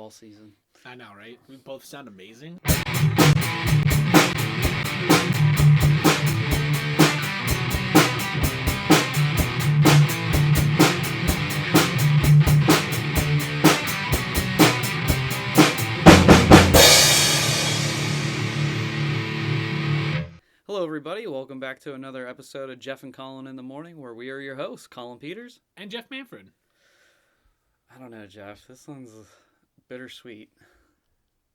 fall season. I know, right? We both sound amazing. Hello, everybody. Welcome back to another episode of Jeff and Collin in the Morning, where we are your hosts, Collin Peters. And Jeff Manfred. I don't know, Jeff. This one's bittersweet.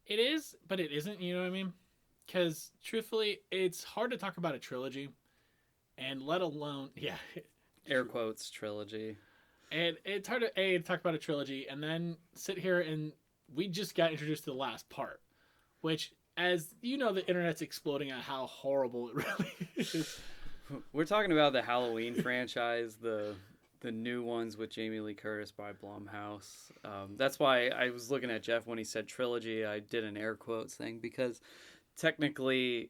It is, but it isn't, you know what I mean? Because, truthfully, it's hard to talk about a trilogy, and let alone, Air quotes, trilogy. And it's hard to, talk about a trilogy, and then sit here and we just got introduced to the last part, which, as you know, the internet's exploding at how horrible it really is. We're talking about the Halloween franchise, the new ones with Jamie Lee Curtis by Blumhouse. That's why I was looking at Jeff when he said trilogy. I did an air quotes thing because technically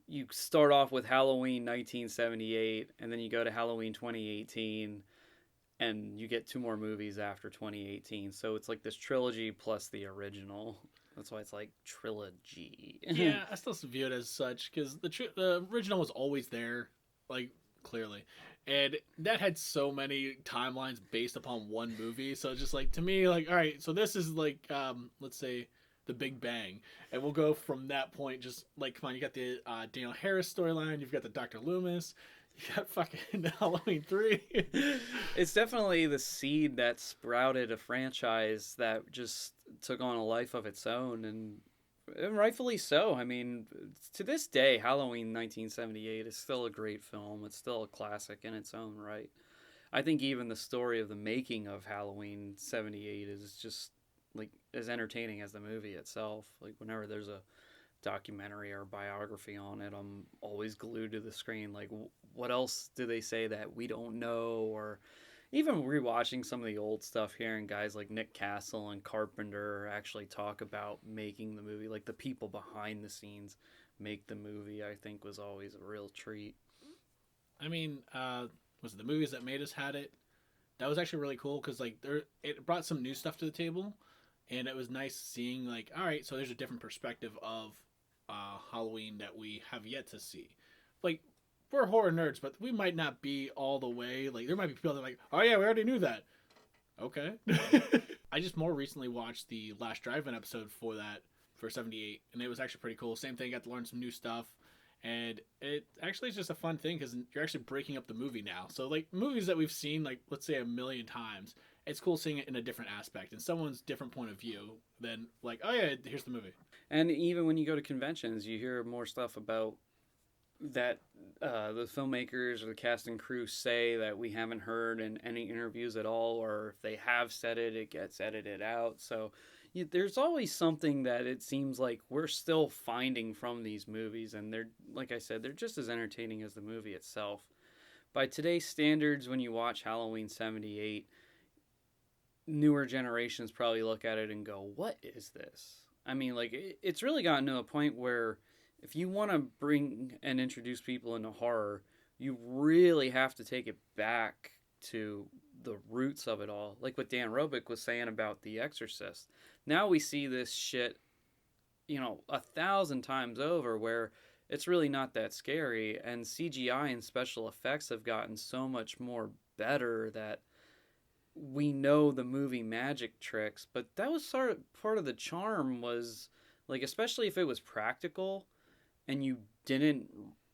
you start off with Halloween 1978 and then you go to Halloween 2018 and you get two more movies after 2018. So it's like this trilogy plus the original. That's why it's like trilogy. Yeah, I still view it as such because the original was always there, like, clearly. And that had so many timelines based upon one movie. So it's just like, to me, like, all right, so this is like, let's say, the Big Bang. And we'll go from that point, just like, come on, you got the Daniel Harris storyline, you've got the Dr. Loomis, you got fucking Halloween 3. It's definitely the seed that sprouted a franchise that just took on a life of its own, and rightfully so. I mean, to this day, Halloween 1978 is still a great film. It's still a classic in its own right. I think even the story of the making of Halloween 78 is just like as entertaining as the movie itself. Like whenever there's a documentary or biography on it, I'm always glued to the screen. Like, what else do they say that we don't know? Or even rewatching some of the old stuff, hearing guys like Nick Castle and Carpenter actually talk about making the movie, like the people behind the scenes make the movie, I think was always a real treat. I mean, was it the movies that made us had it? That was actually really cool because like it brought some new stuff to the table, and it was nice seeing like, all right, so there's a different perspective of Halloween that we have yet to see. Like, we're horror nerds, but we might not be all the way. Like, there might be people that are like, oh yeah, we already knew that. Okay. I just more recently watched the last drive-in episode for 78, and it was actually pretty cool. Same thing, got to learn some new stuff, and it actually is just a fun thing because you're actually breaking up the movie now. So like movies that we've seen, like let's say 1,000,000 times, it's cool seeing it in a different aspect and someone's different point of view than like, oh yeah, here's the movie. And even when you go to conventions, you hear more stuff about that the filmmakers or the cast and crew say that we haven't heard in any interviews at all, or if they have said it, it gets edited out. So there's always something that it seems like we're still finding from these movies, and they're, like I said, they're just as entertaining as the movie itself. By today's standards, when you watch Halloween 78, newer generations probably look at it and go, what is this? I mean, like, it's really gotten to a point where if you want to bring and introduce people into horror, you really have to take it back to the roots of it all. Like what Dan Robick was saying about The Exorcist. Now we see this shit, 1,000 times over where it's really not that scary. And CGI and special effects have gotten so much more better that we know the movie magic tricks, but that was sort of part of the charm, was like, especially if it was practical and you didn't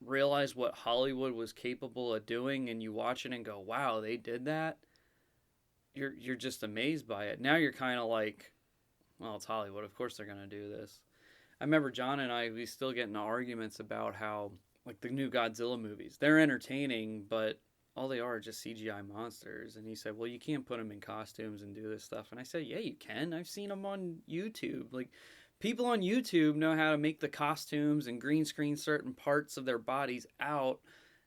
realize what Hollywood was capable of doing, and you watch it and go, wow, they did that. You're just amazed by it. Now you're kind of like, well, it's Hollywood, of course they're going to do this. I remember John and we still get into arguments about how, like, the new Godzilla movies, they're entertaining, but all they are just CGI monsters. And he said, well, you can't put them in costumes and do this stuff. And I said, yeah, you can. I've seen them on YouTube. Like, people on YouTube know how to make the costumes and green screen certain parts of their bodies out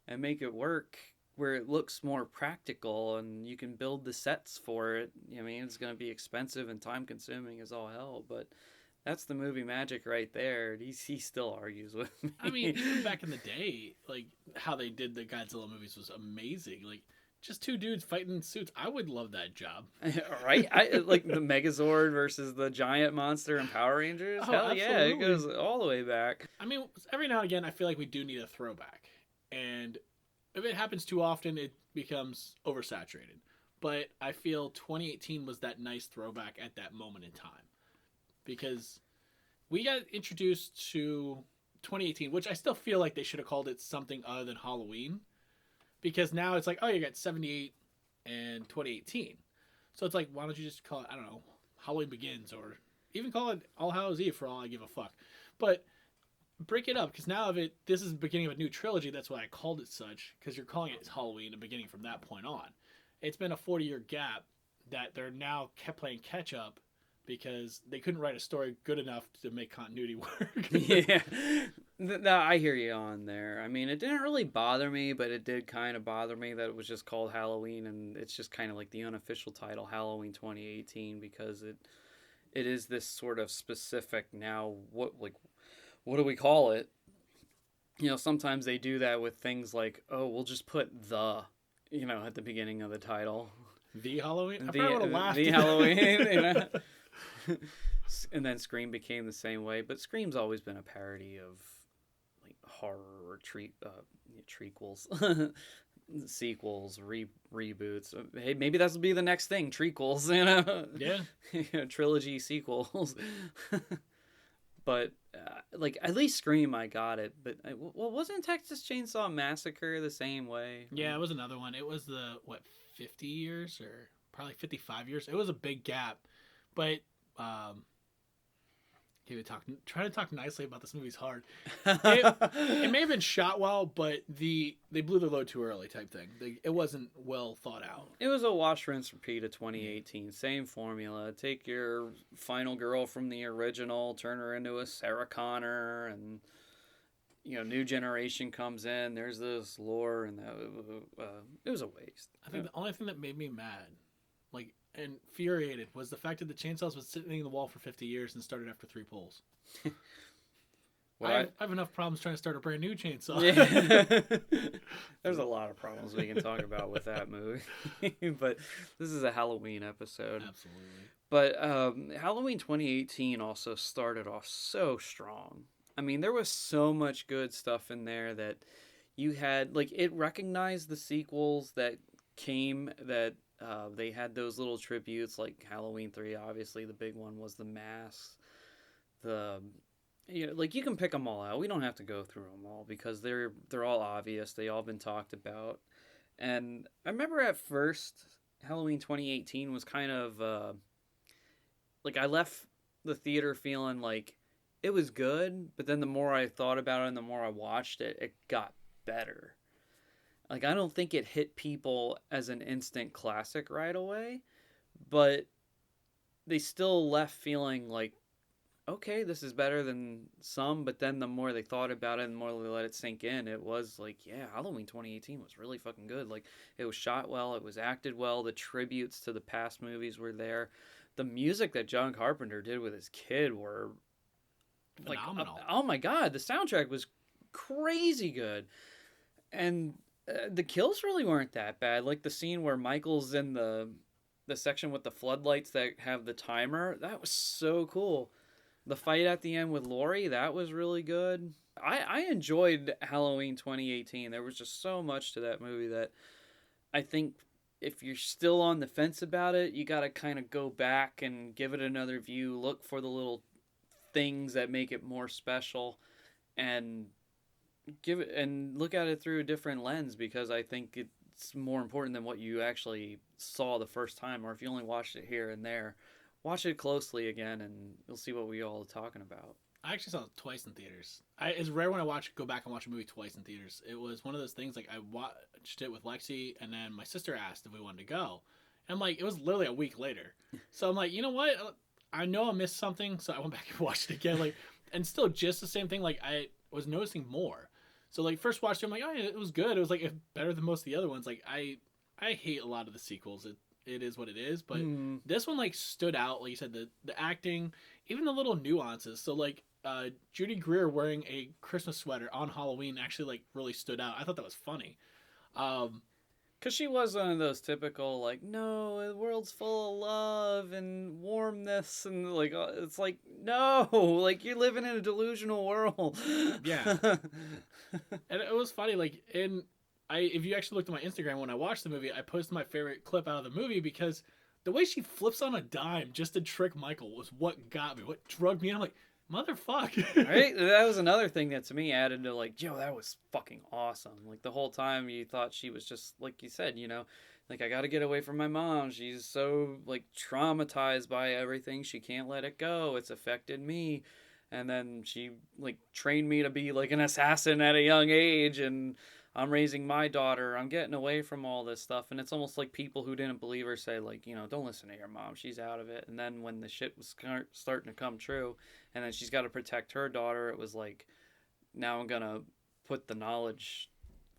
and make it work where it looks more practical, and you can build the sets for it. I mean, it's going to be expensive and time consuming as all hell, but that's the movie magic right there. He still argues with me. I mean, even back in the day, like, how they did the Godzilla movies was amazing. Like, just two dudes fighting in suits. I would love that job. Right? I like the Megazord versus the giant monster in Power Rangers. Oh, Hell yeah, it absolutely. goes all the way back. I mean, every now and again, I feel like we do need a throwback, and if it happens too often, it becomes oversaturated. But I feel 2018 was that nice throwback at that moment in time, because we got introduced to 2018, which I still feel like they should have called it something other than Halloween, because now it's like, oh, you got 78 and 2018. So it's like, why don't you just call it, I don't know, Halloween Begins, or even call it All Hallows Eve for all I give a fuck. But break it up, because now if this is the beginning of a new trilogy, that's why I called it such, because you're calling it Halloween and beginning from that point on. It's been a 40-year gap that they're now kept playing catch up because they couldn't write a story good enough to make continuity work. Yeah. No, I hear you on there. I mean, it didn't really bother me, but it did kind of bother me that it was just called Halloween, and it's just kind of like the unofficial title, Halloween 2018, because it is this sort of specific now, what do we call it? You know, sometimes they do that with things like, oh, we'll just put at the beginning of the title. The Halloween? I The, probably would have laughed. the Halloween, And then Scream became the same way, but Scream's always been a parody of like horror or trequels, sequels, reboots. Hey, maybe that'll be the next thing, trequels, Yeah. Trilogy sequels. But like at least Scream, I got it. But wasn't Texas Chainsaw Massacre the same way? Yeah, it was another one. It was 50 years or probably 55 years. It was a big gap, but trying to talk nicely about this movie's hard. It may have been shot well, but they blew their load too early type thing. It wasn't well thought out. It was a wash, rinse, repeat of 2018. Same formula. Take your final girl from the original, turn her into a Sarah Connor, and new generation comes in. There's this lore, and it was a waste. I think the only thing that made me mad, like infuriated, was the fact that the chainsaws was sitting in the wall for 50 years and started after 3 pulls. I have enough problems trying to start a brand new chainsaw. Yeah. There's a lot of problems we can talk about with that movie. But this is a Halloween episode. Absolutely. But Halloween 2018 also started off so strong. I mean, there was so much good stuff in there that you had, like, it recognized the sequels that came, that they had those little tributes, like Halloween 3, obviously the big one was the masks. Like, you can pick them all out. We don't have to go through them all because they're all obvious. They all been talked about. And I remember at first, Halloween 2018 was kind of, like, I left the theater feeling like it was good, but then the more I thought about it and the more I watched it, it got better. Like, I don't think it hit people as an instant classic right away, but they still left feeling like, okay, this is better than some, but then the more they thought about it and the more they let it sink in, it was like, yeah, Halloween 2018 was really fucking good. Like, it was shot well, it was acted well, the tributes to the past movies were there. The music that John Carpenter did with his kid were like, phenomenal. oh my god, the soundtrack was crazy good. And the kills really weren't that bad. Like the scene where Michael's in the section with the floodlights that have the timer, that was so cool. The fight at the end with Laurie, that was really good. I enjoyed Halloween 2018. There was just so much to that movie that I think if you're still on the fence about it, you got to kind of go back and give it another view, look for the little things that make it more special, and look at it through a different lens, because I think it's more important than what you actually saw the first time, or if you only watched it here and there. Watch it closely again, and you'll see what we all are talking about. I actually saw it twice in theaters. It's rare when I go back and watch a movie twice in theaters. It was one of those things, like, I watched it with Lexi, and then my sister asked if we wanted to go. And, like, it was literally a week later. So I'm like, you know what? I know I missed something, so I went back and watched it again. Like, and still just the same thing. Like, I was noticing more. So, like, first watched it, I'm like, oh, yeah, it was good. It was, like, better than most of the other ones. Like, I hate a lot of the sequels. It is what it is. But this one, like, stood out. Like you said, the acting, even the little nuances. So, like, Judy Greer wearing a Christmas sweater on Halloween actually, like, really stood out. I thought that was funny. Because she was one of those typical, like, no, the world's full of love and warmness. And, like, it's like, no, like, you're living in a delusional world. Yeah. And it was funny, like, if you actually looked at my Instagram when I watched the movie, I posted my favorite clip out of the movie because the way she flips on a dime just to trick Michael was what got me, what drugged me. I'm like, motherfucker. Right? That was another thing that to me added to, like, yo, that was fucking awesome. Like, the whole time you thought she was just, like you said, like, I gotta get away from my mom. She's so, like, traumatized by everything. She can't let it go. It's affected me. And then she, like, trained me to be, like, an assassin at a young age. And I'm raising my daughter. I'm getting away from all this stuff. And it's almost like people who didn't believe her say, like, don't listen to your mom. She's out of it. And then when the shit was starting to come true, and then she's got to protect her daughter, it was like, now I'm going to put the knowledge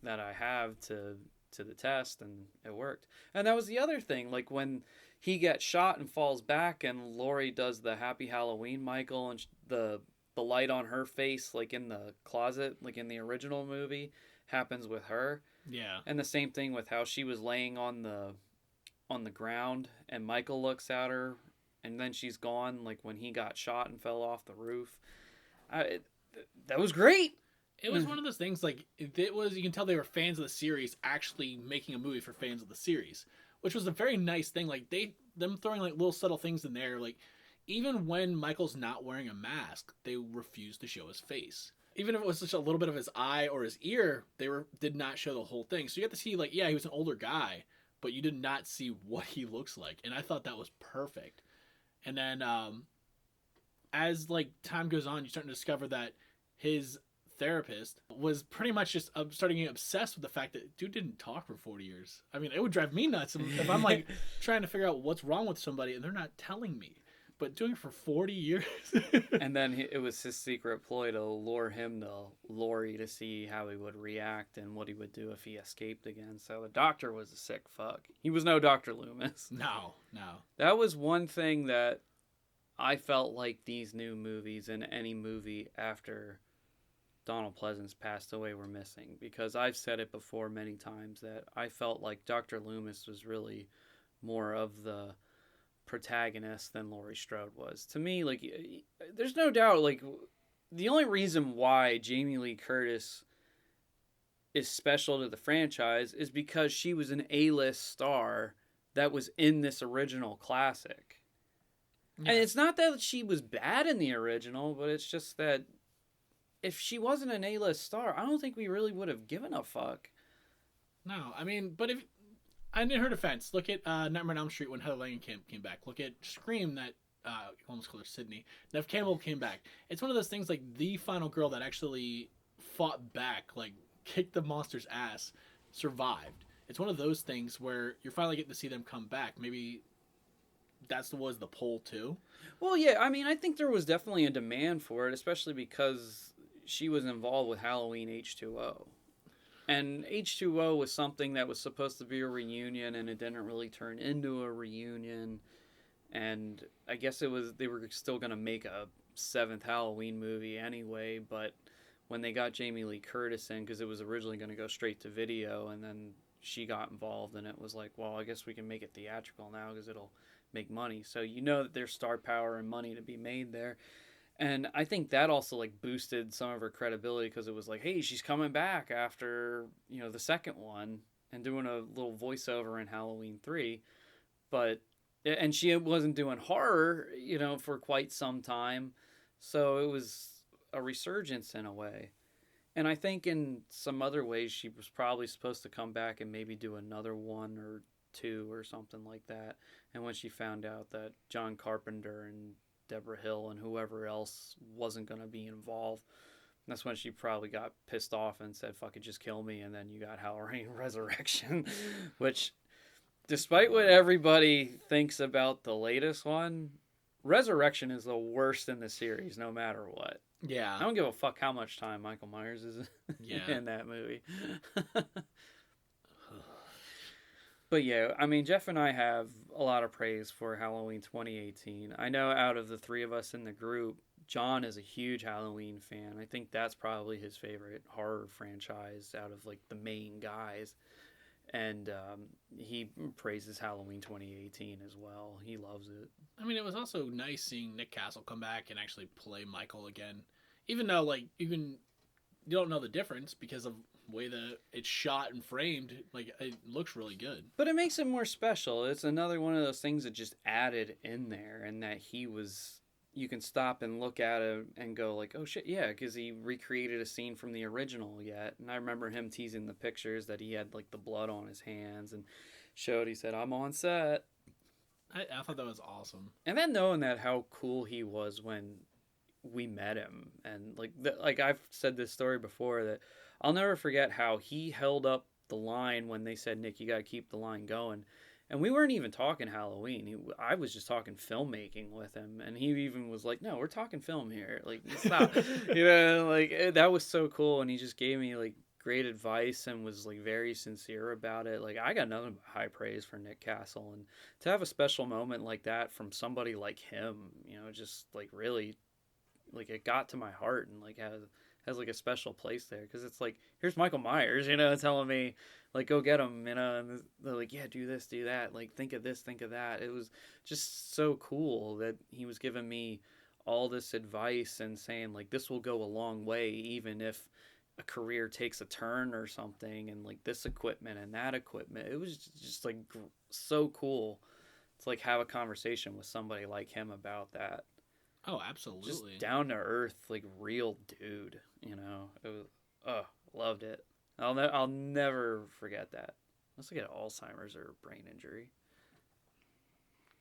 that I have to the test, and it worked. And that was the other thing, like when he gets shot and falls back and Laurie does the Happy Halloween Michael, and the light on her face, like in the closet, like in the original movie, happens with her. Yeah. And the same thing with how she was laying on the ground and Michael looks at her and then she's gone, like when he got shot and fell off the roof. That was great. It was one of those things, like, it was, you can tell they were fans of the series actually making a movie for fans of the series, which was a very nice thing. Like, them throwing, like, little subtle things in there. Like, even when Michael's not wearing a mask, they refused to show his face. Even if it was just a little bit of his eye or his ear, did not show the whole thing. So you got to see, like, yeah, he was an older guy, but you did not see what he looks like. And I thought that was perfect. And then, as, like, time goes on, you start to discover that his therapist was pretty much just starting getting obsessed with the fact that dude didn't talk for 40 years. I mean, it would drive me nuts if I'm like trying to figure out what's wrong with somebody and they're not telling me, but doing it for 40 years. And then it was his secret ploy to lure him to Laurie to see how he would react and what he would do if he escaped again. So the doctor was a sick fuck. He was no Dr. Loomis. No. That was one thing that I felt like these new movies and any movie after Donald Pleasance passed away were missing, because I've said it before many times that I felt like Dr. Loomis was really more of the protagonist than Laurie Strode was. To me, like, there's no doubt, like, the only reason why Jamie Lee Curtis is special to the franchise is because she was an A-list star that was in this original classic. Yeah. And it's not that she was bad in the original, but it's just that if she wasn't an A-list star, I don't think we really would have given a fuck. No, I mean, but in her defense, look at Nightmare on Elm Street when Heather Langenkamp came back. Look at Scream, that I almost called her Sydney. Neve Campbell came back. It's one of those things, like, the final girl that actually fought back, like, kicked the monster's ass, survived. It's one of those things where you're finally getting to see them come back. Maybe was the pull too. Well, yeah, I mean, I think there was definitely a demand for it, especially because she was involved with Halloween H2O. And H2O was something that was supposed to be a reunion, and it didn't really turn into a reunion. And I guess they were still going to make a 7th Halloween movie anyway, but when they got Jamie Lee Curtis in, because it was originally going to go straight to video, and then she got involved, and it was like, well, I guess we can make it theatrical now because it'll make money. So you know that there's star power and money to be made there. And I think that also, like, boosted some of her credibility, because it was like, hey, she's coming back after, the second one and doing a little voiceover in Halloween 3. And she wasn't doing horror, for quite some time. So it was a resurgence in a way. And I think in some other ways she was probably supposed to come back and maybe do another 1 or 2 or something like that. And when she found out that John Carpenter and Deborah Hill and whoever else wasn't going to be involved, that's when she probably got pissed off and said, fuck it, just kill me. And then you got Halloween Resurrection, which, despite what everybody thinks about the latest one, Resurrection is the worst in the series, no matter what. Yeah. I don't give a fuck how much time Michael Myers is in that movie. But yeah, I mean, Jeff and I have a lot of praise for Halloween 2018. I know out of the 3 of us in the group, John is a huge Halloween fan. I think that's probably his favorite horror franchise out of, like, the main guys. And he praises Halloween 2018 as well. He loves it. I mean, it was also nice seeing Nick Castle come back and actually play Michael again, even though like you don't know the difference because of the way that it's shot and framed. Like it looks really good, but it makes it more special. It's another one of those things that just added in there, and that he was. You can stop and look at it and go like, oh shit, yeah, because he recreated a scene from the original yet. And I remember him teasing the pictures that he had like the blood on his hands and showed. He said, "I'm on set." I thought that was awesome. And then knowing that how cool he was when we met him, and like I've said this story before, that I'll never forget how he held up the line when they said, "Nick, you got to keep the line going." And we weren't even talking Halloween. I was just talking filmmaking with him, and he even was like, "No, we're talking film here. Like, stop." That was so cool. And he just gave me like great advice and was like very sincere about it. Like, I got nothing but high praise for Nick Castle, and to have a special moment like that from somebody like him, just like really, like it got to my heart and like has like a special place there, because it's like, here's Michael Myers, telling me like, go get him, and they're like, yeah, do this, do that, like think of this, think of that. It was just so cool that he was giving me all this advice and saying like, this will go a long way even if a career takes a turn or something, and like this equipment and that equipment. It was just like so cool to like have a conversation with somebody like him about that. Oh, absolutely. Just down to earth, like real dude. It was, loved it. I'll never forget that. Unless I get Alzheimer's or brain injury.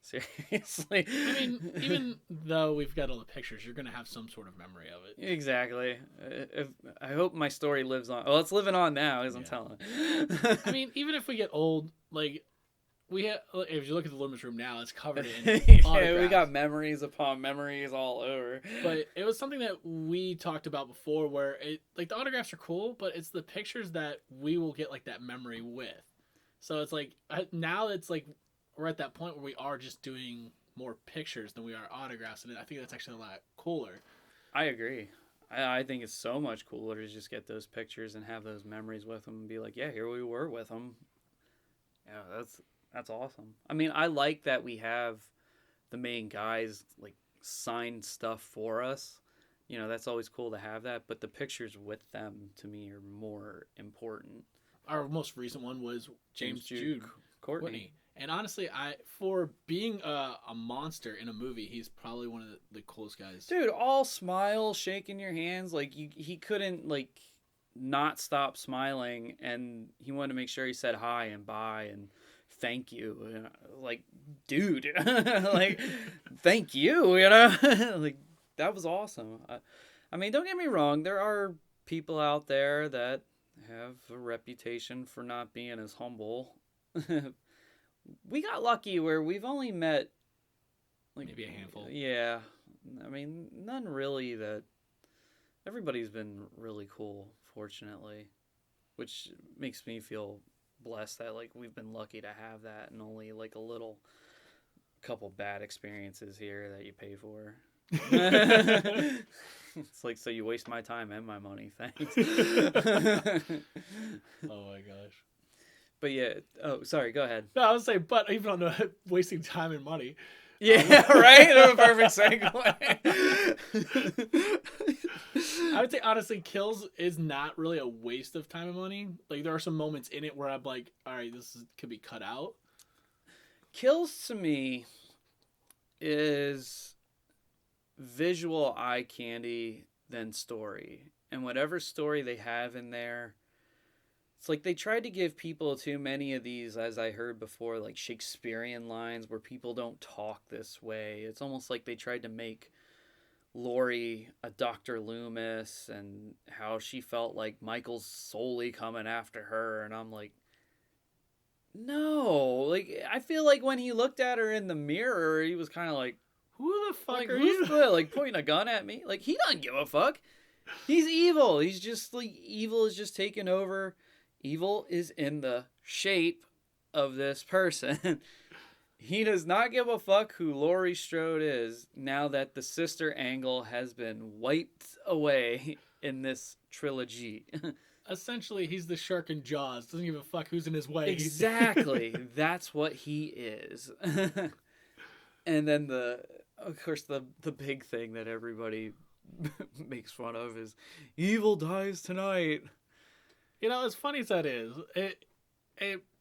Seriously. I mean, even though we've got all the pictures, you're gonna have some sort of memory of it. Exactly. I hope my story lives on. Well, it's living on now, as I'm telling. I mean, even if we get old, like. If you look at the Loomis room now, it's covered in autographs. We got memories upon memories all over. But it was something that we talked about before, where the autographs are cool, but it's the pictures that we will get like that memory with. So it's like now it's like we're at that point where we are just doing more pictures than we are autographs, and I think that's actually a lot cooler. I agree. I think it's so much cooler to just get those pictures and have those memories with them and be like, yeah, here we were with them. Yeah, that's awesome. I mean, I like that we have the main guys like sign stuff for us. That's always cool to have that. But the pictures with them, to me, are more important. Our most recent one was James Jude Courtney. And honestly, for being a monster in a movie, he's probably one of the coolest guys. Dude, all smile, shaking your hands. Like, he couldn't, like, not stop smiling. And he wanted to make sure he said hi and bye and thank you. Like, dude. Like, thank you, Like, that was awesome. I mean, don't get me wrong. There are people out there that have a reputation for not being as humble. We got lucky where we've only met like maybe a handful. Yeah. I mean, none really that. Everybody's been really cool, fortunately, which makes me feel blessed that like we've been lucky to have that, and only like a couple bad experiences here that you pay for. It's like, so you waste my time and my money, thanks. Oh my gosh. But yeah, sorry, go ahead. No, I was saying, but even on the wasting time and money. Yeah, right? A perfect segue. I would say, honestly, Kills is not really a waste of time and money. Like, there are some moments in it where I'm like, all right, could be cut out. Kills, to me, is visual eye candy than story. And whatever story they have in there, it's like they tried to give people too many of these, as I heard before, like Shakespearean lines where people don't talk this way. It's almost like they tried to make Laurie a Dr. Loomis, and how she felt like Michael's solely coming after her. And I'm like, no. Like, I feel like when he looked at her in the mirror, he was kind of like, who the fuck like, are you? Like, pointing a gun at me? Like, he doesn't give a fuck. He's evil. He's just like, evil is just taking over. Evil is in the shape of this person. He does not give a fuck who Laurie Strode is now that the sister angle has been wiped away in this trilogy. Essentially, he's the shark in Jaws. Doesn't give a fuck who's in his way. Exactly. That's what he is. And then of course, the big thing that everybody makes fun of is evil dies tonight. You know, as funny as that is, it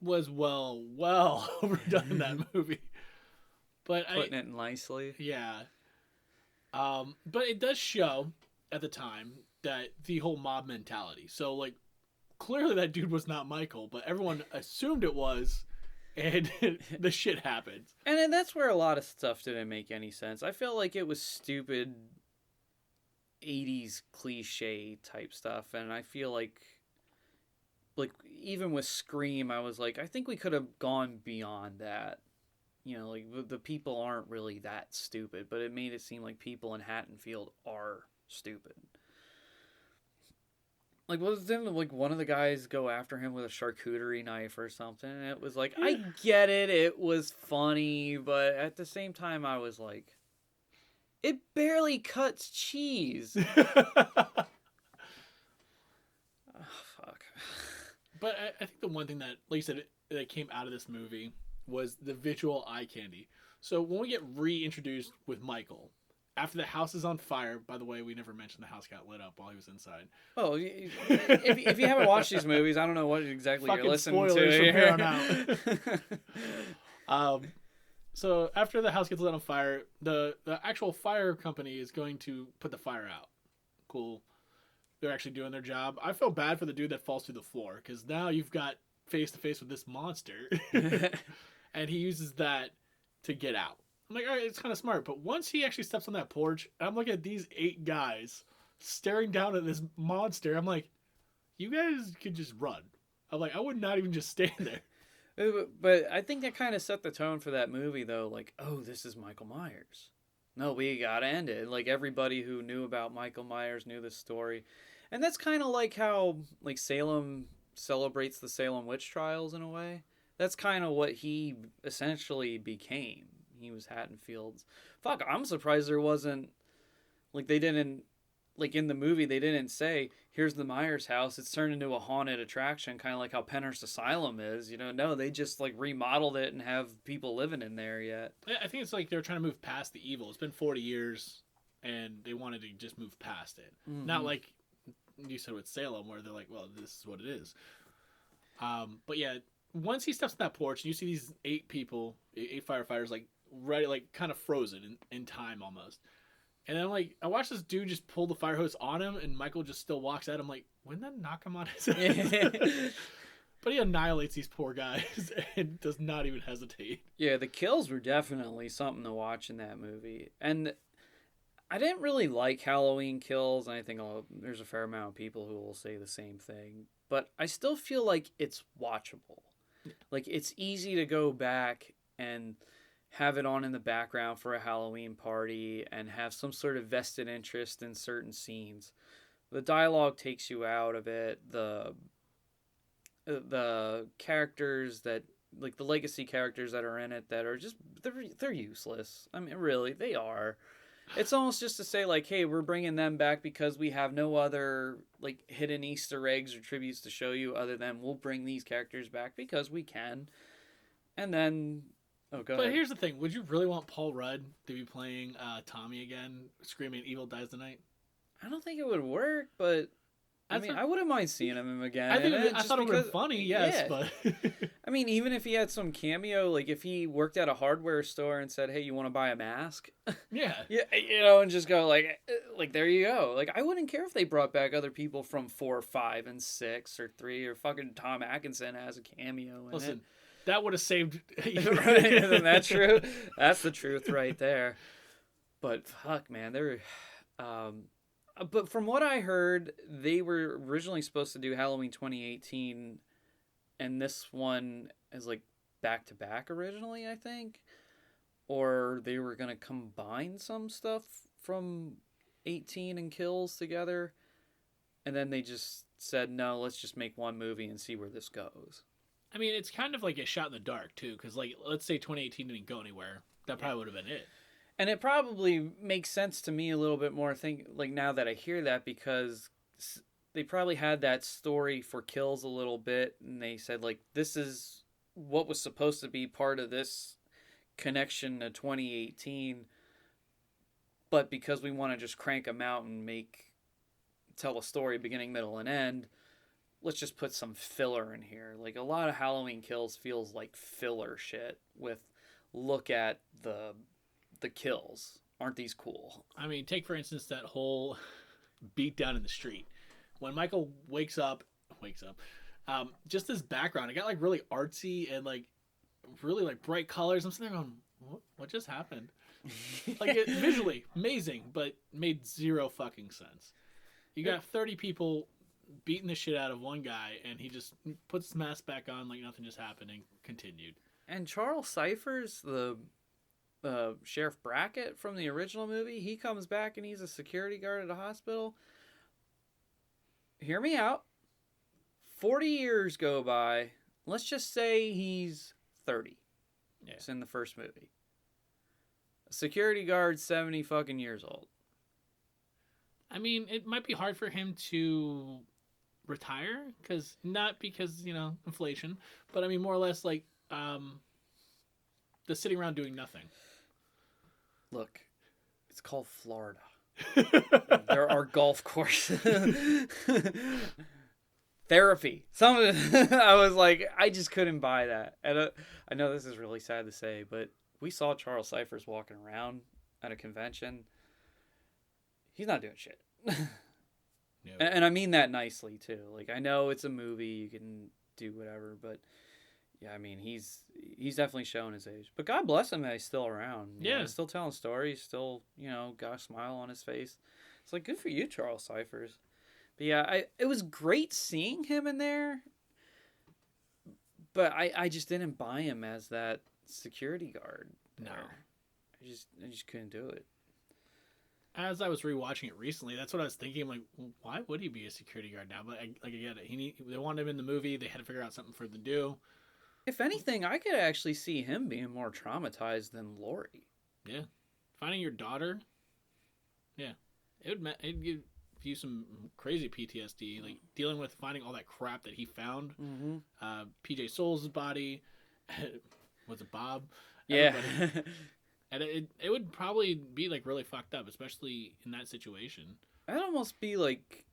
was well overdone in that movie. But Putting it nicely. yeah. But it does show at the time that the whole mob mentality. So like, clearly that dude was not Michael, but everyone assumed it was, and the shit happened. And then that's where a lot of stuff didn't make any sense. I felt like it was stupid 80s cliche type stuff, and I feel like even with Scream, I was like, I think we could have gone beyond that. You know, like the people aren't really that stupid, but it made it seem like people in Haddonfield are stupid. Like, didn't like one of the guys go after him with a charcuterie knife or something? And it was like, I get it, it was funny, but at the same time, I was like, it barely cuts cheese. Oh, fuck. But I think the one thing that, like you said, that came out of this movie was the visual eye candy. So when we get reintroduced with Michael, after the house is on fire, by the way, we never mentioned the house got lit up while he was inside. Oh, if you haven't watched these movies, I don't know what exactly fucking you're listening spoilers to. From here on out. So after the house gets lit on fire, the actual fire company is going to put the fire out. Cool. They're actually doing their job. I feel bad for the dude that falls through the floor, because now you've got face to face with this monster. And he uses that to get out. I'm like, all right, it's kind of smart. But once he actually steps on that porch, I'm looking at these 8 guys staring down at this monster. I'm like, you guys could just run. I'm like, I would not even just stand there. But I think that kind of set the tone for that movie, though. Like, oh, this is Michael Myers. No, we gotta end it. Like, everybody who knew about Michael Myers knew this story. And that's kind of like how, like, Salem celebrates the Salem witch trials in a way. That's kind of what he essentially became. He was Haddonfield's. Fuck, I'm surprised there wasn't, like, they didn't, like, in the movie, they didn't say, here's the Myers house, it's turned into a haunted attraction, kind of like how Penhurst Asylum is, you know? No, they just, like, remodeled it and have people living in there yet. I think it's like they're trying to move past the evil. It's been 40 years, and they wanted to just move past it. Mm-hmm. Not like you said with Salem, where they're like, well, this is what it is. But yeah, once he steps on that porch, and you see these 8 people, 8 firefighters, like, ready, like, kind of frozen in time almost. And then, like, I watched this dude just pull the fire hose on him, and Michael just still walks at him. Like, wouldn't that knock him on his head? But he annihilates these poor guys and does not even hesitate. Yeah, the kills were definitely something to watch in that movie. And I didn't really like Halloween Kills, and I think there's a fair amount of people who will say the same thing. But I still feel like it's watchable. Like, it's easy to go back and have it on in the background for a Halloween party and have some sort of vested interest in certain scenes. The dialogue takes you out of it. The characters that, like, the legacy characters that are in it that are just, they're useless. I mean, really, they are. It's almost just to say, like, hey, we're bringing them back because we have no other, like, hidden Easter eggs or tributes to show you other than we'll bring these characters back because we can. And then... Oh, go ahead. But here's the thing. Would you really want Paul Rudd to be playing Tommy again, screaming Evil Dies Tonight? I don't think it would work, but... I wouldn't mind seeing him again. I thought it would be funny, yes, yeah. But... I mean, even if he had some cameo, like if he worked at a hardware store and said, hey, you want to buy a mask? Yeah. Yeah, you know, and just go like, there you go. Like, I wouldn't care if they brought back other people from 4, 5, and 6, or 3, or fucking Tom Atkinson has a cameo in it. That would have saved... Right? Isn't that true? That's the truth right there. But fuck, man, they're... But from what I heard, they were originally supposed to do Halloween 2018, and this one is like back-to-back originally, I think. Or they were going to combine some stuff from 18 and Kills together, and then they just said, no, let's just make one movie and see where this goes. I mean, it's kind of like a shot in the dark, too, because, like, let's say 2018 didn't go anywhere. That probably would have been it. And it probably makes sense to me a little bit more, now that I hear that, because they probably had that story for Kills a little bit, and they said like this is what was supposed to be part of this connection to 2018, but because we want to just crank them out and tell a story beginning, middle, and end, let's just put some filler in here. Like a lot of Halloween Kills feels like filler shit with look at the kills. Aren't these cool? I mean, take for instance that whole beat down in the street. When Michael wakes up, just this background, it got like really artsy and like really like bright colors. I'm sitting there going, what just happened? Like visually amazing, but made zero fucking sense. You got 30 people beating the shit out of one guy, and he just puts his mask back on like nothing just happened and continued. And Charles Cyphers, the Sheriff Brackett from the original movie, he comes back and he's a security guard at a hospital. Hear me out. 40 years go by. Let's just say he's 30. Yeah. It's in the first movie. A security guard, 70 fucking years old. I mean, it might be hard for him to retire, not because, inflation, but I mean, more or less like the sitting around doing nothing. Look, it's called Florida. There are golf courses. Therapy. I was like, I just couldn't buy that. And I know this is really sad to say, but we saw Charles Cyphers walking around at a convention. He's not doing shit. No. And I mean that nicely too. Like, I know it's a movie, you can do whatever, but yeah, I mean, he's definitely showing his age. But God bless him that he's still around. Yeah. He's still telling stories, still, got a smile on his face. It's like, good for you, Charles Cyphers. But yeah, it was great seeing him in there. But I just didn't buy him as that security guard. No. I just couldn't do it. As I was rewatching it recently, that's what I was thinking. I'm like, why would he be a security guard now? But I get it. They wanted him in the movie. They had to figure out something for him to do. If anything, I could actually see him being more traumatized than Laurie. Yeah. Finding your daughter. Yeah. It'd give you some crazy PTSD, like dealing with finding all that crap that he found. Mm-hmm. PJ Souls' body. Was it Bob? Yeah. And it would probably be like really fucked up, especially in that situation. That'd almost be like,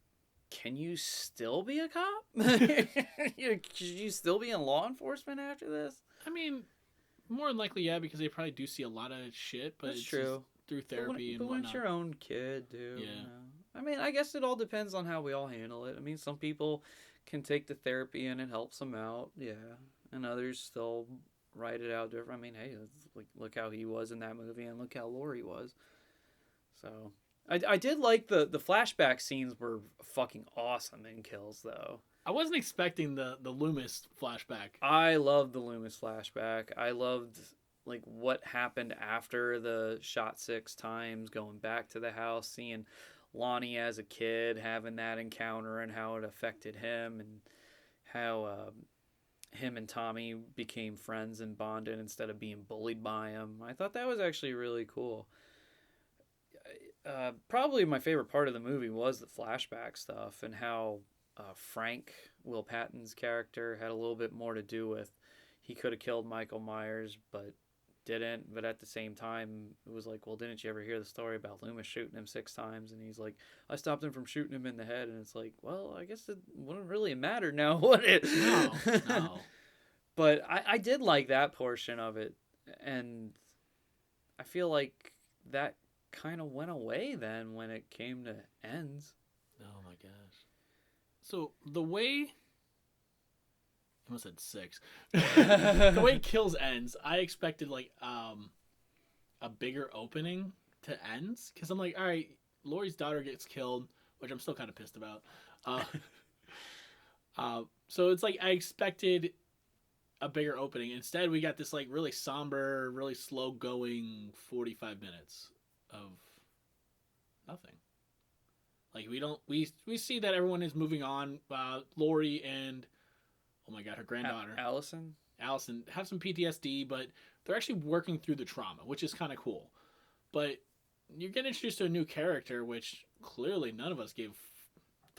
can you still be a cop? Should you still be in law enforcement after this? I mean, more than likely, yeah, because they probably do see a lot of shit. But That's it's true. Through therapy but and when whatnot. it's your own kid, dude. Yeah. I mean, I guess it all depends on how we all handle it. I mean, some people can take the therapy and it helps them out, yeah, and others still write it out different. I mean, hey, look how he was in that movie, and look how Laurie was. So, I did like the flashback scenes were fucking awesome in Kills, though. I wasn't expecting the Loomis flashback. I loved the Loomis flashback. I loved like what happened after the shot 6 times, going back to the house, seeing Lonnie as a kid, having that encounter and how it affected him, and how him and Tommy became friends and bonded instead of being bullied by him. I thought that was actually really cool. Probably my favorite part of the movie was the flashback stuff, and how Frank, Will Patton's character, had a little bit more to do with. He could have killed Michael Myers, but didn't. But at the same time, it was like, well, didn't you ever hear the story about Loomis shooting him 6 times? And he's like, I stopped him from shooting him in the head. And it's like, well, I guess it wouldn't really matter now, would it? No. But I did like that portion of it. And I feel like that kind of went away then when it came to ends. Oh my gosh. So the way... I almost said 6. The way Kills ends, I expected like a bigger opening to ends, because I'm like, all right, Laurie's daughter gets killed, which I'm still kind of pissed about. So it's like I expected a bigger opening. Instead, we got this like really somber, really slow going 45 minutes of nothing. Like we see that everyone is moving on. Laurie and oh my god, her granddaughter Allison have some PTSD, but they're actually working through the trauma, which is kind of cool. But you're getting introduced to a new character, which clearly none of us gave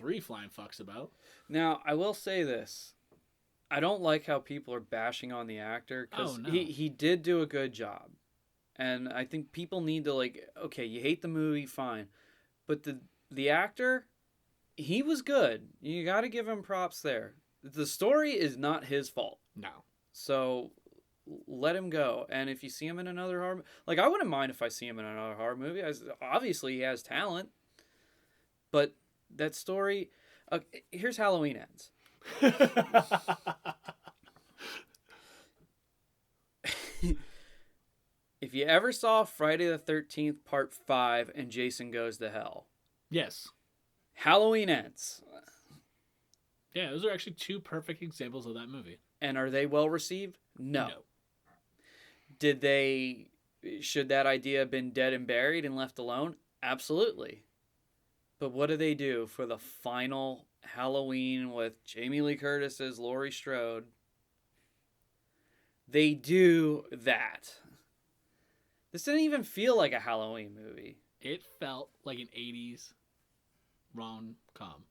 3 flying fucks about. Now, I will say this. I don't like how people are bashing on the actor because Oh, no. he did do a good job. And I think people need to, like, okay, you hate the movie, fine. But the actor, he was good. You got to give him props there. The story is not his fault. No. So let him go. And if you see him in another horror, like, I wouldn't mind if I see him in another horror movie. Obviously, he has talent. But that story, here's Halloween Ends. If you ever saw Friday the 13th Part 5 and Jason Goes to Hell. Yes. Halloween Ends. Yeah, those are actually 2 perfect examples of that movie. And are they well received? No. Should that idea have been dead and buried and left alone? Absolutely. But what do they do for the final Halloween with Jamie Lee Curtis as Laurie Strode? They do that. This didn't even feel like a Halloween movie. It felt like an 80s rom-com.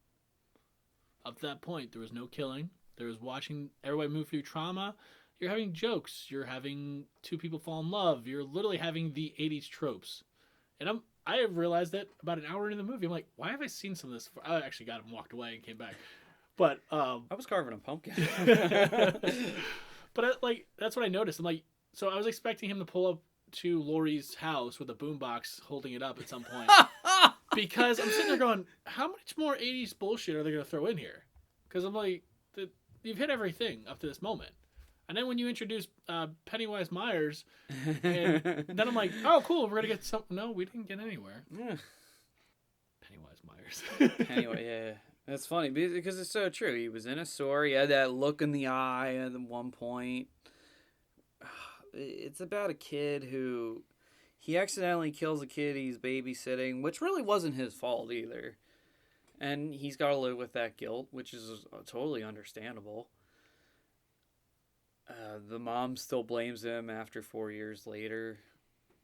Up to that point, there was no killing. There was watching everybody move through trauma. You're having jokes. You're having 2 people fall in love. You're literally having the 80s tropes. And I have realized that about an hour into the movie. I'm like, why have I seen some of this? I actually got up and walked away and came back. But I was carving a pumpkin. But that's what I noticed. I'm like, so I was expecting him to pull up to Laurie's house with a boombox holding it up at some point. Because I'm sitting there going, how much more 80s bullshit are they going to throw in here? Because I'm like, you've hit everything up to this moment. And then when you introduce Pennywise Myers, and then I'm like, oh, cool, we're going to get something. No, we didn't get anywhere. Yeah. Pennywise Myers. Anyway, yeah. That's funny because it's so true. He was in a sewer. He had that look in the eye at one point. It's about a kid who he accidentally kills a kid he's babysitting, which really wasn't his fault either. And he's got to live with that guilt, which is totally understandable. The mom still blames him after 4 years later.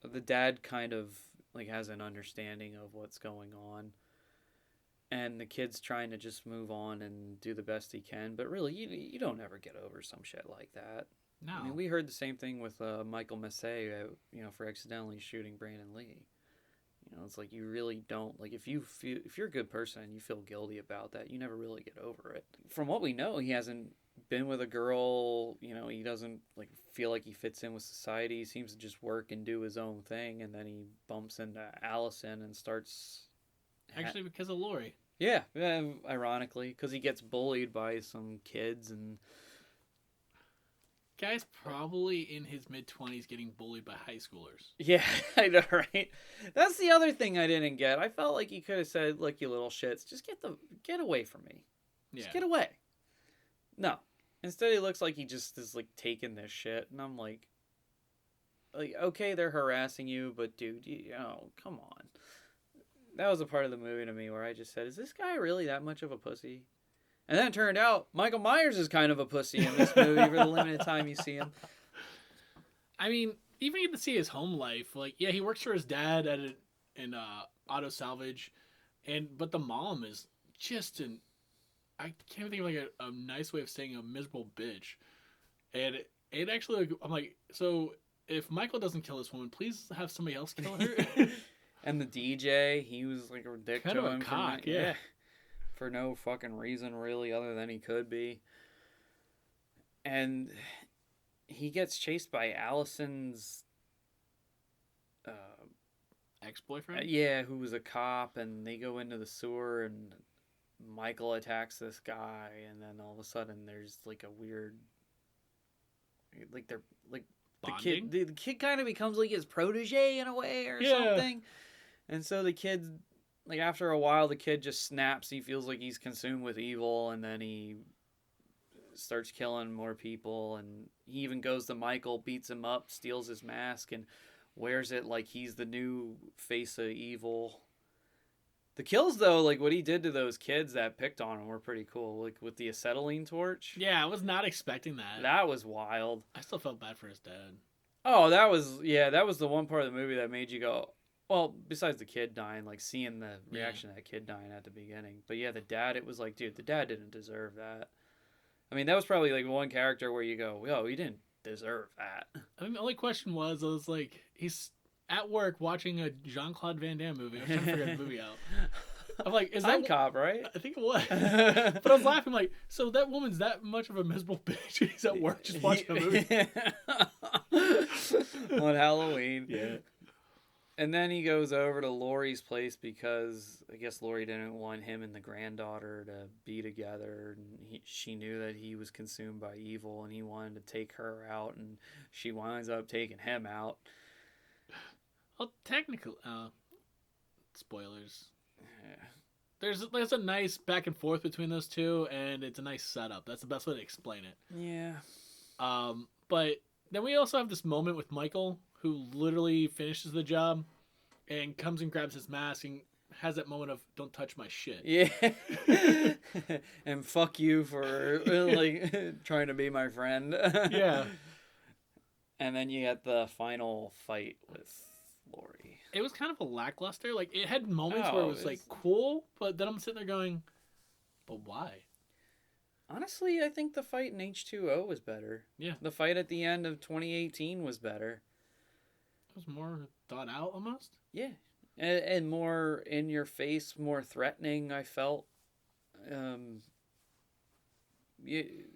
The dad kind of like has an understanding of what's going on. And the kid's trying to just move on and do the best he can. But really, you don't ever get over some shit like that. No. I mean, we heard the same thing with Michael Massey, for accidentally shooting Brandon Lee. It's like you really don't, like, if you're a good person and you feel guilty about that, you never really get over it. From what we know, he hasn't been with a girl, he doesn't like feel like he fits in with society. He seems to just work and do his own thing, and then he bumps into Allison and starts... Actually, because of Laurie. Yeah, ironically, because he gets bullied by some kids and... Guy's probably in his mid-20s getting bullied by high schoolers. Yeah, I know, right? That's the other thing I didn't get. I felt like he could have said, like, you little shits, just get away from me. Just get away. No. Instead, he looks like he just is, like, taking this shit. And I'm like, okay, they're harassing you, but dude, come on. That was a part of the movie to me where I just said, is this guy really that much of a pussy? And then it turned out Michael Myers is kind of a pussy in this movie for the limited time you see him. I mean, even you get to see his home life. Like, yeah, he works for his dad at an auto salvage, but the mom is just I can't think of like a nice way of saying a miserable bitch. And it actually, I'm like, so if Michael doesn't kill this woman, please have somebody else kill her. And the DJ, he was like a dick kind to of him. A cock, yeah. For no fucking reason, really, other than he could be. And he gets chased by Allison's... ex-boyfriend? Yeah, who was a cop, and they go into the sewer, and Michael attacks this guy, and then all of a sudden there's like a weird... Like, they're... like Bonding? the kid kind of becomes like his protege in a way or something. And so the kid... Like, after a while, the kid just snaps. He feels like he's consumed with evil, and then he starts killing more people. And he even goes to Michael, beats him up, steals his mask, and wears it like he's the new face of evil. The kills, though, like, what he did to those kids that picked on him were pretty cool. Like, with the acetylene torch. Yeah, I was not expecting that. That was wild. I still felt bad for his dad. Oh, that was the one part of the movie that made you go, Well, besides the kid dying, like seeing the reaction of that kid dying at the beginning. But yeah, the dad, it was like, dude, the dad didn't deserve that. I mean, that was probably like one character where you go, yo, he didn't deserve that. I mean, the only question was, I was like, he's at work watching a Jean-Claude Van Damme movie. I was trying to figure the movie out. I'm like, is Time that Cop, right? I think it was. But I was laughing like, so that woman's that much of a miserable bitch. He's at work just watching a movie. On Halloween. Yeah. And then he goes over to Lori's place because I guess Lori didn't want him and the granddaughter to be together. And she knew that he was consumed by evil and he wanted to take her out. And she winds up taking him out. Well, technically, spoilers. Yeah. There's a nice back and forth between those two, and it's a nice setup. That's the best way to explain it. Yeah. But then we also have this moment with Michael, who literally finishes the job and comes and grabs his mask and has that moment of "Don't touch my shit." Yeah. And fuck you for like trying to be my friend. Yeah. And then you get the final fight with Lori. It was kind of a lackluster. Like, it had moments where it was like cool, but then I'm sitting there going, but why? Honestly, I think the fight in H2O was better. Yeah. The fight at the end of 2018 was better. It was more thought out almost. Yeah. And more in your face, more threatening, I felt.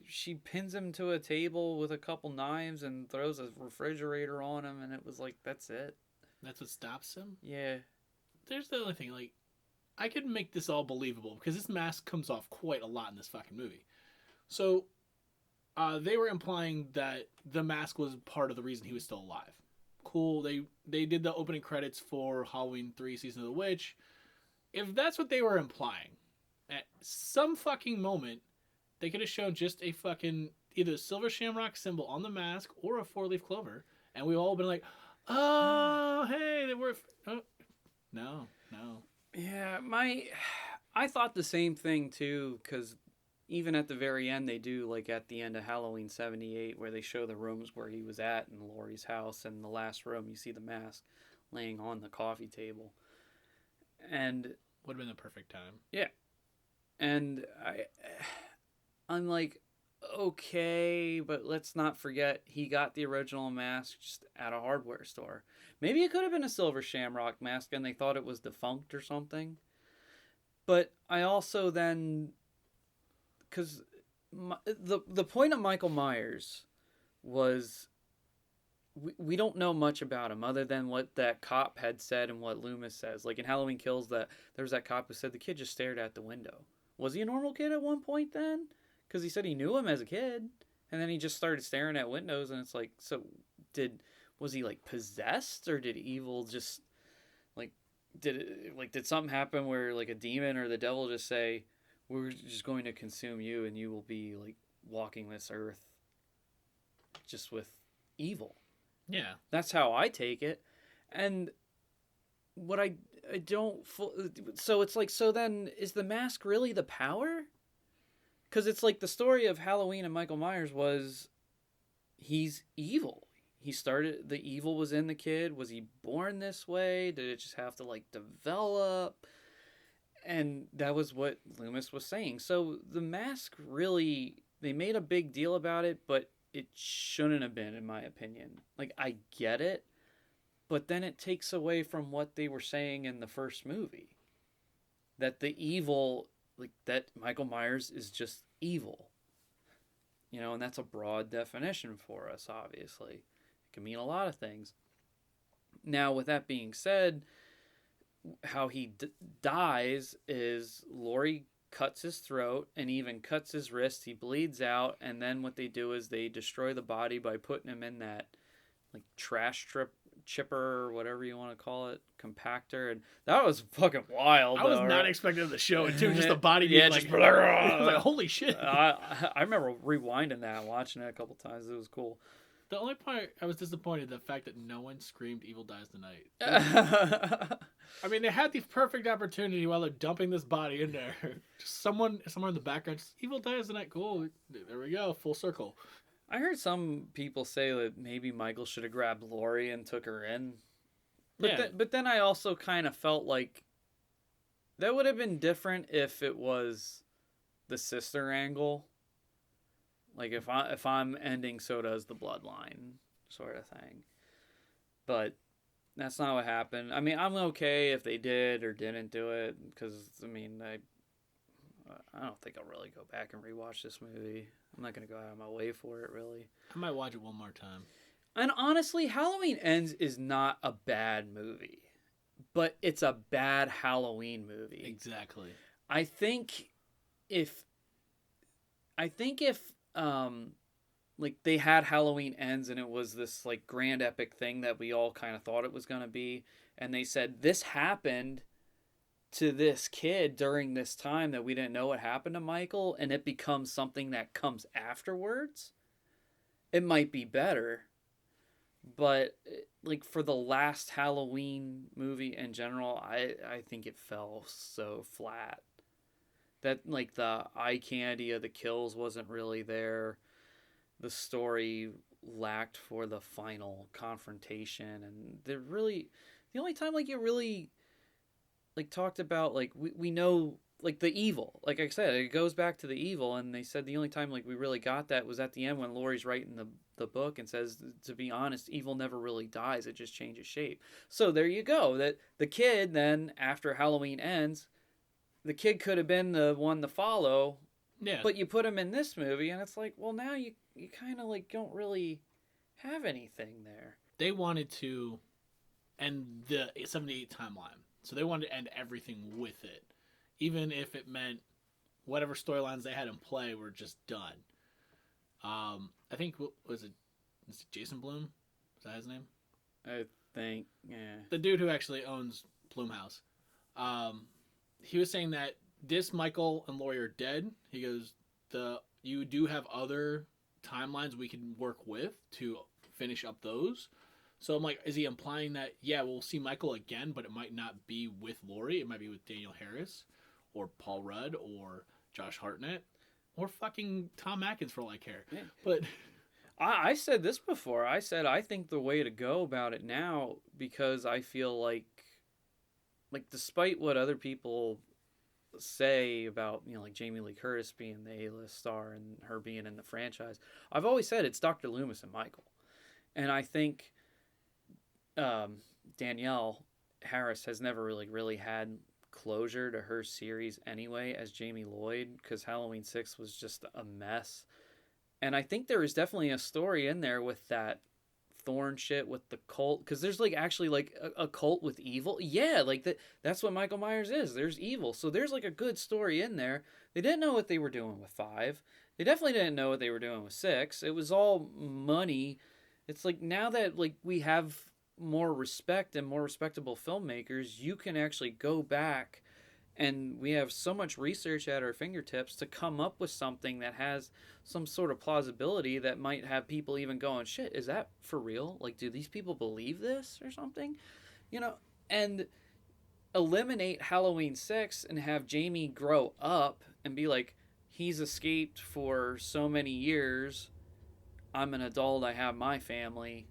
She pins him to a table with a couple knives and throws a refrigerator on him, and it was like, that's it. That's what stops him? Yeah. There's the other thing, like, I could make this all believable, because this mask comes off quite a lot in this fucking movie. So, they were implying that the mask was part of the reason he was still alive. Cool, they did the opening credits for Halloween 3 Season of the Witch. If that's what they were implying, at some fucking moment, they could have shown just a fucking, either a silver shamrock symbol on the mask or a 4-leaf clover, and we've all been like, oh, hey, they were... Oh. No. Yeah, I thought the same thing, too, because even at the very end, they do, like, at the end of Halloween 78, where they show the rooms where he was at in Laurie's house, and in the last room, you see the mask laying on the coffee table. And... would have been the perfect time. Yeah. And I'm like, okay, but let's not forget he got the original mask just at a hardware store. Maybe it could have been a silver shamrock mask and they thought it was defunct or something. But I also then, because the point of Michael Myers was we don't know much about him other than what that cop had said and what Loomis says. Like in Halloween Kills, there was that cop who said the kid just stared at the window. Was he a normal kid at one point then? Because he said he knew him as a kid, and then he just started staring at windows, and it's like, so was he like possessed, or did evil just did something happen where like a demon or the devil just say, we're just going to consume you and you will be like walking this earth just with evil? Yeah, that's how I take it. And what I don't so it's like, so then is the mask really the power? Because it's like the story of Halloween and Michael Myers was he's evil. The evil was in the kid. Was he born this way? Did it just have to like develop? And that was what Loomis was saying. So the mask really, they made a big deal about it, but it shouldn't have been, in my opinion. Like, I get it, but then it takes away from what they were saying in the first movie. That the evil, like, that Michael Myers is just evil. You know, and that's a broad definition for us, obviously. It can mean a lot of things. Now, with that being said, how he dies is Laurie cuts his throat and even cuts his wrist. He bleeds out, and then what they do is they destroy the body by putting him in that like trash chipper or whatever you want to call it, compactor, and that was fucking wild. I was not expecting them to show it too. Just the body being yeah, like, just like, holy shit. I remember rewinding that and watching it a couple times. It was cool. The only part I was disappointed, the fact that no one screamed "Evil Dies Tonight." I mean, they had the perfect opportunity while they're dumping this body in there. Just somewhere in the background, just "Evil Dies Tonight." Cool. There we go. Full circle. I heard some people say that maybe Michael should have grabbed Laurie and took her in. But then I also kind of felt like that would have been different if it was the sister angle. Like if I'm ending, so does the bloodline sort of thing. But that's not what happened. I mean, I'm okay if they did or didn't do it because I mean, I don't think I'll really go back and rewatch this movie. I'm not gonna go out of my way for it, really. I might watch it one more time. And honestly, Halloween Ends is not a bad movie, but it's a bad Halloween movie. Exactly. I think if like they had Halloween Ends and it was this like grand epic thing that we all kind of thought it was going to be, and they said this happened to this kid during this time that we didn't know what happened to Michael, and it becomes something that comes afterwards, it might be better. But like for the last Halloween movie in general, I think it fell so flat. That like the eye candy of the kills wasn't really there. The story lacked for the final confrontation, and the only time like you really like talked about like we know like the evil. Like I said, it goes back to the evil, and they said the only time like we really got that was at the end when Laurie's writing the book and says, to be honest, evil never really dies, it just changes shape. So there you go. That the kid then after Halloween Ends, the kid could have been the one to follow. Yeah. But you put him in this movie and it's like, well, now you kind of like don't really have anything there. They wanted to end the 78 timeline. So they wanted to end everything with it. Even if it meant whatever storylines they had in play were just done. I think, was it Jason Blum? Is that his name? I think, yeah. The dude who actually owns Blumhouse. He was saying that this Michael and Laurie are dead. He goes, you do have other timelines we can work with to finish up those. So I'm like, is he implying that, yeah, we'll see Michael again, but it might not be with Laurie. It might be with Daniel Harris or Paul Rudd or Josh Hartnett or fucking Tom Atkins for all I care. Yeah. But I said this before. I said I think the way to go about it now, because I feel like despite what other people say about, you know, like Jamie Lee Curtis being the A-list star and her being in the franchise, I've always said it's Dr. Loomis and Michael. And I think Danielle Harris has never really had closure to her series anyway as Jamie Lloyd, because Halloween 6 was just a mess. And I think there is definitely a story in there with that Thorn shit with the cult, because there's like actually like a cult with evil. Yeah, like that's what Michael Myers is. There's evil. So there's like a good story in there. They didn't know what they were doing with 5. They definitely didn't know what they were doing with 6. It was all money. It's like now that like we have more respect and more respectable filmmakers, you can actually go back and we have so much research at our fingertips to come up with something that has some sort of plausibility that might have people even going, shit, is that for real? Like, do these people believe this or something? You know, and eliminate Halloween 6 and have Jamie grow up and be like, he's escaped for so many years. I'm an adult. I have my family.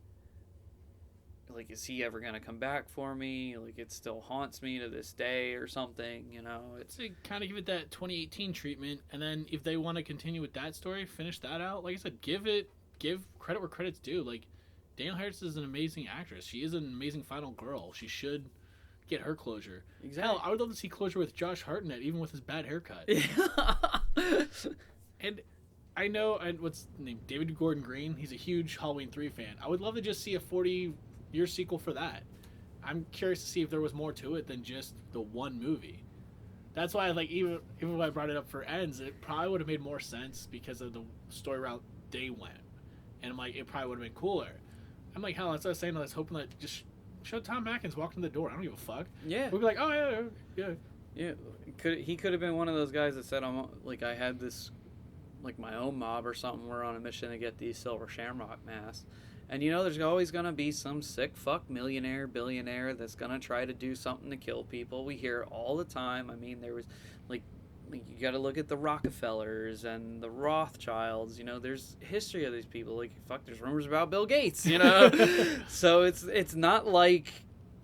Like, is he ever going to come back for me? Like, it still haunts me to this day or something, you know? It's to kind of give it that 2018 treatment, and then if they want to continue with that story, finish that out. Like I said, give credit where credit's due. Like, Danielle Harris is an amazing actress. She is an amazing final girl. She should get her closure. Exactly. Hell, I would love to see closure with Josh Hartnett, even with his bad haircut. And I know, and what's his name? David Gordon Green. He's a huge Halloween 3 fan. I would love to just see a 40-year sequel for that. I'm curious to see if there was more to it than just the one movie. That's why, like, even when I brought it up for Ends, it probably would have made more sense because of the story route they went. And I'm like, it probably would have been cooler. I'm like, hell, that's what I was saying. I was hoping that just show Tom Atkins walking the door. I don't give a fuck. Yeah. We'd be like, oh, yeah. Yeah. He could have been one of those guys that said, I had this, like, my own mob or something. We're on a mission to get these silver shamrock masks. And, you know, there's always going to be some sick fuck millionaire, billionaire that's going to try to do something to kill people. We hear it all the time. I mean, there was, like you got to look at the Rockefellers and the Rothschilds. You know, there's history of these people. Like, fuck, there's rumors about Bill Gates, you know? So it's not like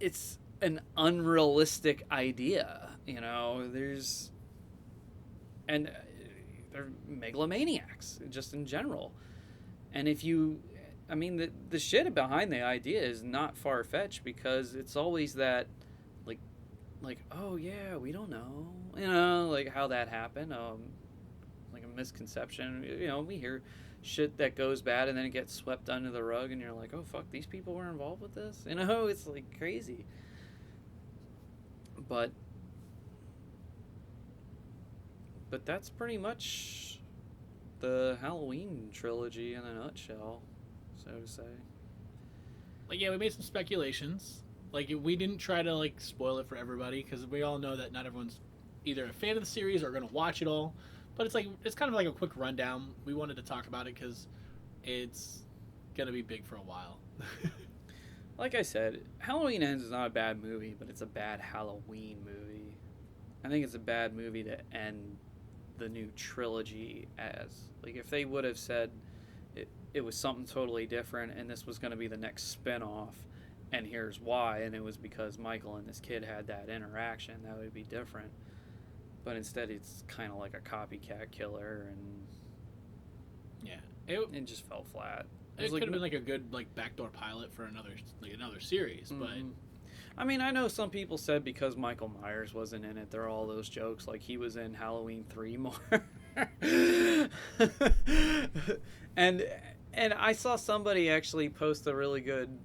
it's an unrealistic idea. You know, there's and they're megalomaniacs just in general. And if you, I mean, the shit behind the idea is not far fetched because it's always that, like, oh yeah, we don't know, you know, like how that happened, like a misconception. You know, we hear shit that goes bad and then it gets swept under the rug, and you're like, oh fuck, these people were involved with this. You know, it's like crazy. But that's pretty much the Halloween trilogy in a nutshell, so to say. Like, yeah, we made some speculations. Like, we didn't try to like spoil it for everybody because we all know that not everyone's either a fan of the series or going to watch it all. But it's kind of like a quick rundown. We wanted to talk about it because it's gonna be big for a while. Like I said, Halloween Ends is not a bad movie, but it's a bad Halloween movie. I think it's a bad movie to end the new trilogy as. Like, if they would have said it was something totally different and this was going to be the next spin-off, and here's why, and it was because Michael and this kid had that interaction, that would be different. But instead it's kind of like a copycat killer, and yeah, it just fell flat. It could have been like a good like backdoor pilot for another series, but I mean, I know some people said because Michael Myers wasn't in it, there are all those jokes like he was in Halloween 3 more. and I saw somebody actually post a really good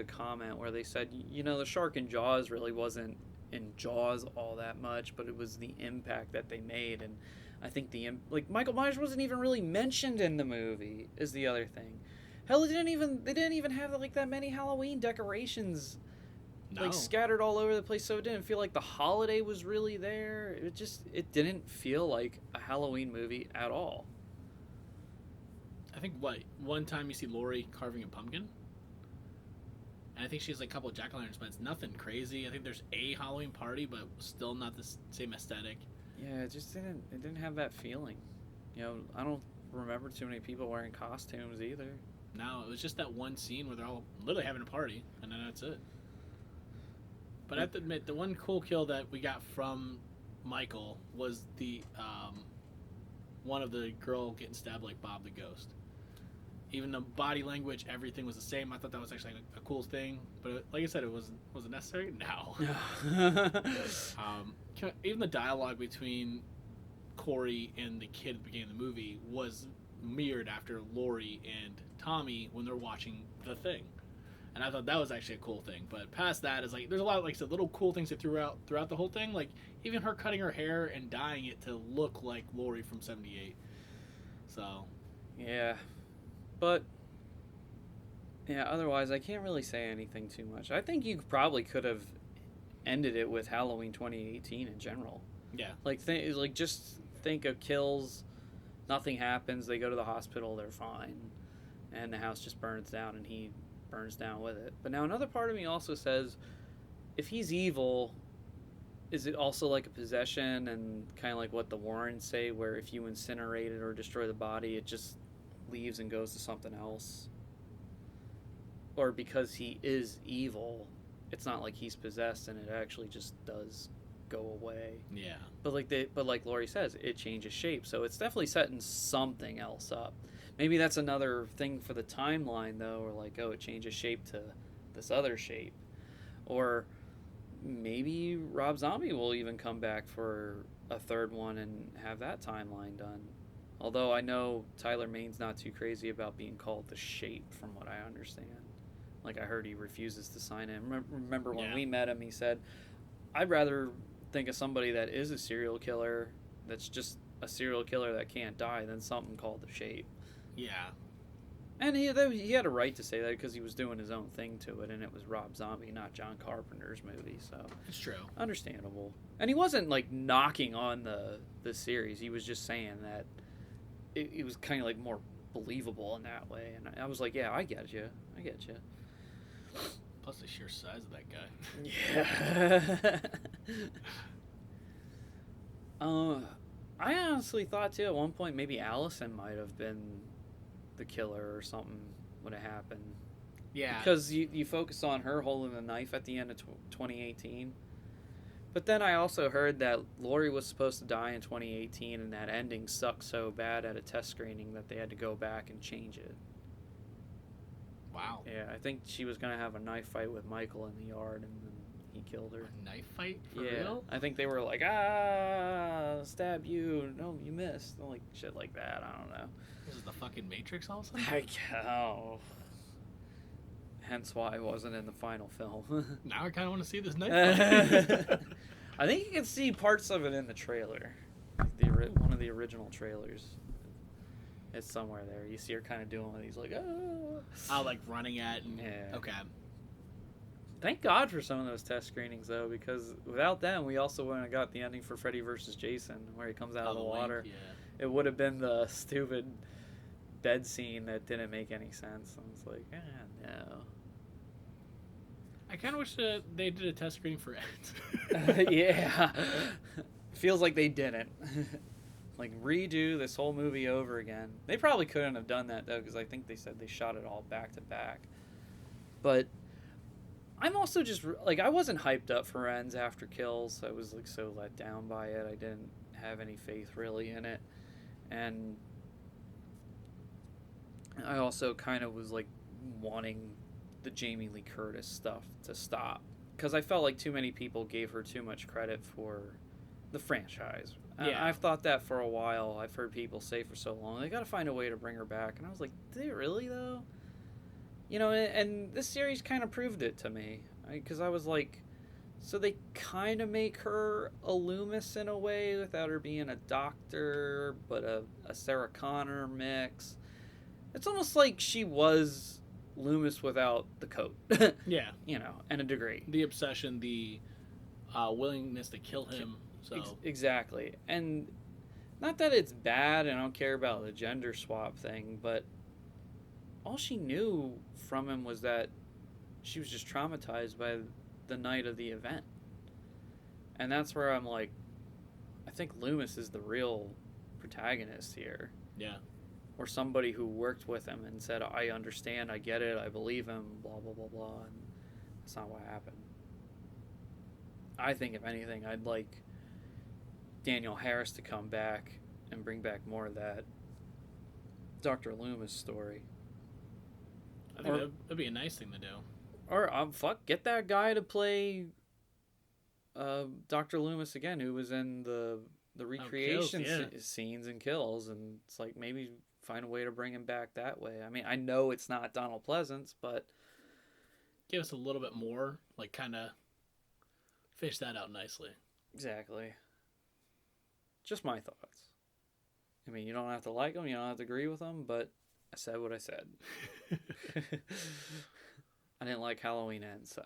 comment where they said, you know, the shark in Jaws really wasn't in Jaws all that much, but it was the impact that they made. And I think Michael Myers wasn't even really mentioned in the movie is the other thing. Hell, they didn't even have like that many Halloween decorations like scattered all over the place, so it didn't feel like the holiday was really there. It didn't feel like a Halloween movie at all. I think one time you see Laurie carving a pumpkin, and I think she has like a couple of jack-o'-lanterns, but it's nothing crazy. I think there's a Halloween party, but still not the same aesthetic. Yeah, it didn't have that feeling. You know, I don't remember too many people wearing costumes either. No, it was just that one scene where they're all literally having a party, and then that's it. But I have to admit, the one cool kill that we got from Michael was the one of the girl getting stabbed like Bob the Ghost. Even the body language, everything was the same. I thought that was actually a cool thing. But like I said, was it necessary? No. Even the dialogue between Corey and the kid at the beginning of the movie was mirrored after Laurie and Tommy when they're watching The Thing. And I thought that was actually a cool thing. But past that is like there's a lot of like little cool things they threw out throughout the whole thing. Like even her cutting her hair and dyeing it to look like Laurie from '78. So yeah. But yeah, otherwise I can't really say anything too much. I think you probably could have ended it with Halloween 2018 in general. Yeah. Just think of kills, nothing happens, they go to the hospital, they're fine, and the house just burns down and he burns down with it. But now another part of me also says, if he's evil, is it also like a possession, and kind of like what the Warrens say, where if you incinerate it or destroy the body, it just leaves and goes to something else? Or because he is evil, it's not like he's possessed and it actually just does go away. Yeah. But like Laurie says, it changes shape, so it's definitely setting something else up. Maybe that's another thing for the timeline though, or like, oh, it changes shape to this other shape. Or maybe Rob Zombie will even come back for a third one and have that timeline done. Although I know Tyler Maine's not too crazy about being called the Shape, from what I understand. Like, I heard he refuses to sign it. Remember when we met him, he said, I'd rather think of somebody that is a serial killer, that's just a serial killer that can't die, than something called the Shape. Yeah. And he had a right to say that because he was doing his own thing to it, and it was Rob Zombie, not John Carpenter's movie. So it's true. Understandable. And he wasn't, like, knocking on the series. He was just saying that it was kind of like more believable in that way, and I was like, yeah, I get you. Plus the sheer size of that guy. Yeah. I honestly thought too at one point maybe Allison might have been the killer or something would have happened. Yeah. because you focus on her holding the knife at the end of 2018. But then I also heard that Lori was supposed to die in 2018, and that ending sucked so bad at a test screening that they had to go back and change it. Wow. Yeah, I think she was gonna have a knife fight with Michael in the yard, and then he killed her. A knife fight for Yeah, real? I think they were like, stab you. No, you missed. Like shit like that. I don't know. This is the fucking Matrix also? Oh. Hence why I wasn't in the final film. Now I kind of want to see this knife fight. I think you can see parts of it in the trailer. One of the original trailers. It's somewhere there. You see her kind of doing one of these like, Oh, like running at and... Yeah. Okay. Thank God for some of those test screenings, though, because without them, we also wouldn't have got the ending for Freddy vs. Jason, where he comes out of the water. Yeah. It would have been the stupid bed scene that didn't make any sense. I was like, no. I kind of wish they did a test screening for it. Yeah. Feels like they didn't. Like, redo this whole movie over again. They probably couldn't have done that, though, because I think they said they shot it all back to back. But I'm also just, like, I wasn't hyped up for Ends after Kills. I was, like, so let down by it. I didn't have any faith, really, in it. And I also kind of was, like, wanting the Jamie Lee Curtis stuff to stop. Because I felt like too many people gave her too much credit for the franchise. Yeah. I've thought that for a while. I've heard people say for so long, they got to find a way to bring her back. And I was like, did they really, though? You know, and this series kind of proved it to me. Because I was like, so they kind of make her a Loomis in a way without her being a doctor, but a Sarah Connor mix. It's almost like she was Loomis without the coat. Yeah. You know, and a degree. The obsession, the willingness to kill him. So Exactly. And not that it's bad, and I don't care about the gender swap thing, but all she knew from him was that she was just traumatized by the night of the event. And that's where I'm like, I think Loomis is the real protagonist here. Yeah. Or somebody who worked with him and said, I understand, I get it, I believe him, blah, blah, blah, blah. And that's not what happened. I think, if anything, I'd like Daniel Harris to come back and bring back more of that Dr. Loomis story. I think that'd be a nice thing to do. Or, get that guy to play Dr. Loomis again, who was in the recreation scenes and Kills. And it's like, maybe find a way to bring him back that way. I mean, I know it's not Donald Pleasance, but give us a little bit more, like, kind of fish that out nicely. Exactly. Just my thoughts. I mean, you don't have to like them, you don't have to agree with them, but I said what I said. I didn't like Halloween Ends, so.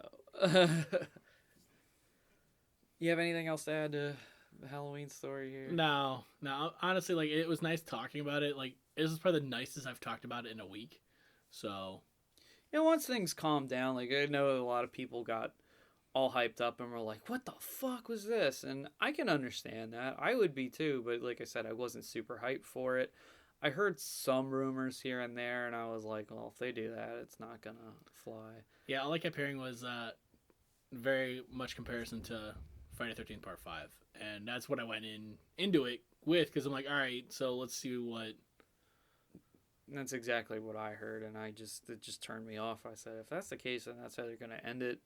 You have anything else to add to the Halloween story here? No. Honestly, like, it was nice talking about it. Like, this is probably the nicest I've talked about it in a week. So, you know, once things calm down, like, I know a lot of people got all hyped up and were like, what the fuck was this? And I can understand that. I would be too, but like I said, I wasn't super hyped for it. I heard some rumors here and there, and I was like, well, if they do that, it's not gonna fly. Yeah, all I kept hearing was very much comparison to Friday the 13th Part 5. And that's what I went into it with, because I'm like, all right, so let's see what... And that's exactly what I heard, and it just turned me off. I said, if that's the case, then that's how they're going to end it.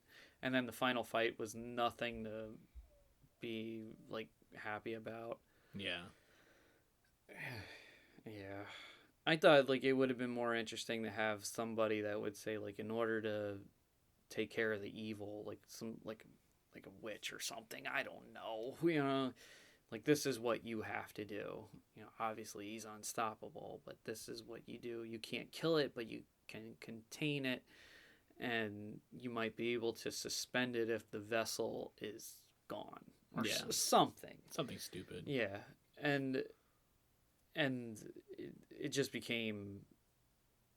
And then the final fight was nothing to be, like, happy about. Yeah. Yeah. I thought, like, it would have been more interesting to have somebody that would say, like, in order to take care of the evil, like, some, like a witch or something, I don't know, you know, like, this is what you have to do. You know, obviously he's unstoppable, but this is what you do. You can't kill it, but you can contain it, and you might be able to suspend it if the vessel is gone, or something stupid. Yeah. And it just became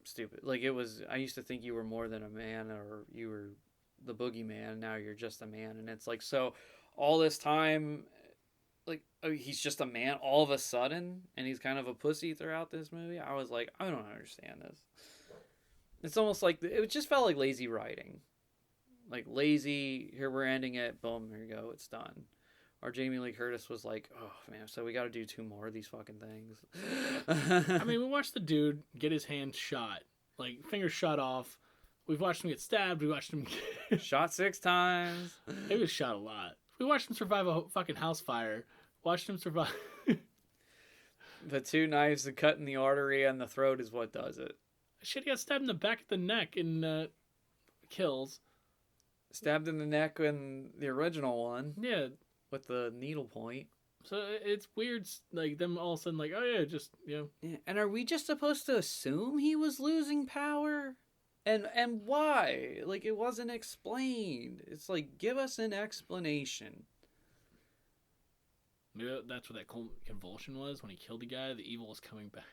stupid. Like, it was, I used to think you were more than a man, or you were the boogeyman, now you're just a man. And it's like, so all this time, like, he's just a man all of a sudden, and he's kind of a pussy throughout this movie. I was like, I don't understand this. It's almost like it just felt like lazy writing. Like lazy, here we're ending it, boom, here you go, it's done. Or Jamie Lee Curtis was like, oh man, so we got to do 2 more of these fucking things. I mean, we watched the dude get his hand shot, like fingers shot off. We've watched him get stabbed. We watched him shot 6 times. He was shot a lot. We watched him survive a fucking house fire. Watched him survive. The 2 knives and cutting the artery and the throat is what does it. Shit, he got stabbed in the back of the neck in Kills. Stabbed in the neck in the original one. Yeah. With the needle point. So it's weird, like, them all of a sudden, like, oh yeah, just, you know. Yeah. And are we just supposed to assume he was losing power? And why? Like, it wasn't explained. It's like, give us an explanation. Maybe that's what that convulsion was when he killed the guy. The evil was coming back.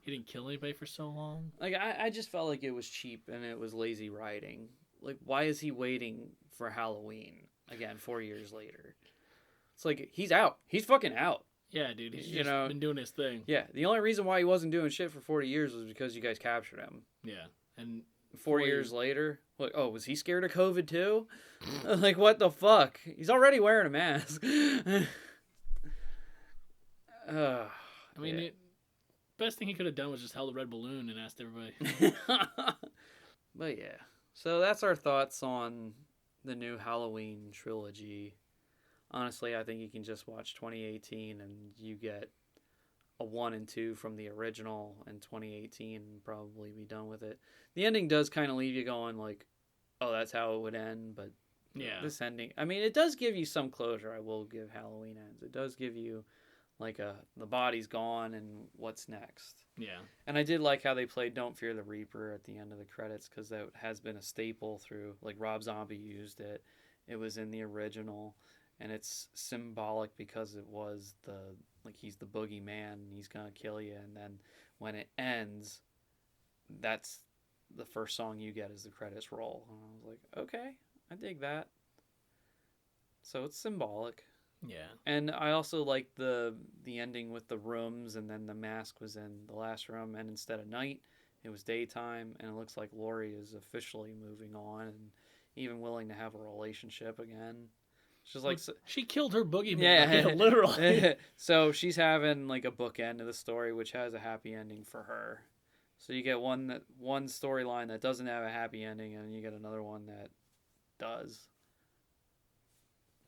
He didn't kill anybody for so long. Like, I just felt like it was cheap and it was lazy writing. Like, why is he waiting for Halloween again 4 years later? It's like, he's out. He's fucking out. Yeah, dude. He's just been doing his thing. Yeah. The only reson why he wasn't doing shit for 40 years was because you guys captured him. Yeah. And 4 years later, like, oh, was he scared of COVID too? Like, what the fuck? He's already wearing a mask. I mean, best thing he could have done was just held a red balloon and asked everybody. But yeah, so that's our thoughts on the new Halloween trilogy. Honestly, I think you can just watch 2018 and you get a 1 and 2 from the original in 2018 and probably be done with it. The ending does kind of leave you going like, oh, that's how it would end, but yeah, this ending, I mean, it does give you some closure. I will give Halloween Ends. It does give you like the body's gone and what's next. Yeah. And I did like how they played Don't Fear the Reaper at the end of the credits because that has been a staple through, like, Rob Zombie used it. It was in the original. And it's symbolic because it was he's the boogeyman and he's going to kill you. And then when it ends, that's the first song you get as the credits roll. And I was like, okay, I dig that. So it's symbolic. Yeah. And I also like the ending with the rooms, and then the mask was in the last room, and instead of night, it was daytime, and it looks like Laurie is officially moving on and even willing to have a relationship again. She's like, she killed her boogeyman. Yeah, literally. So she's having like a bookend of the story, which has a happy ending for her. So you get one storyline that doesn't have a happy ending, and you get another one that does.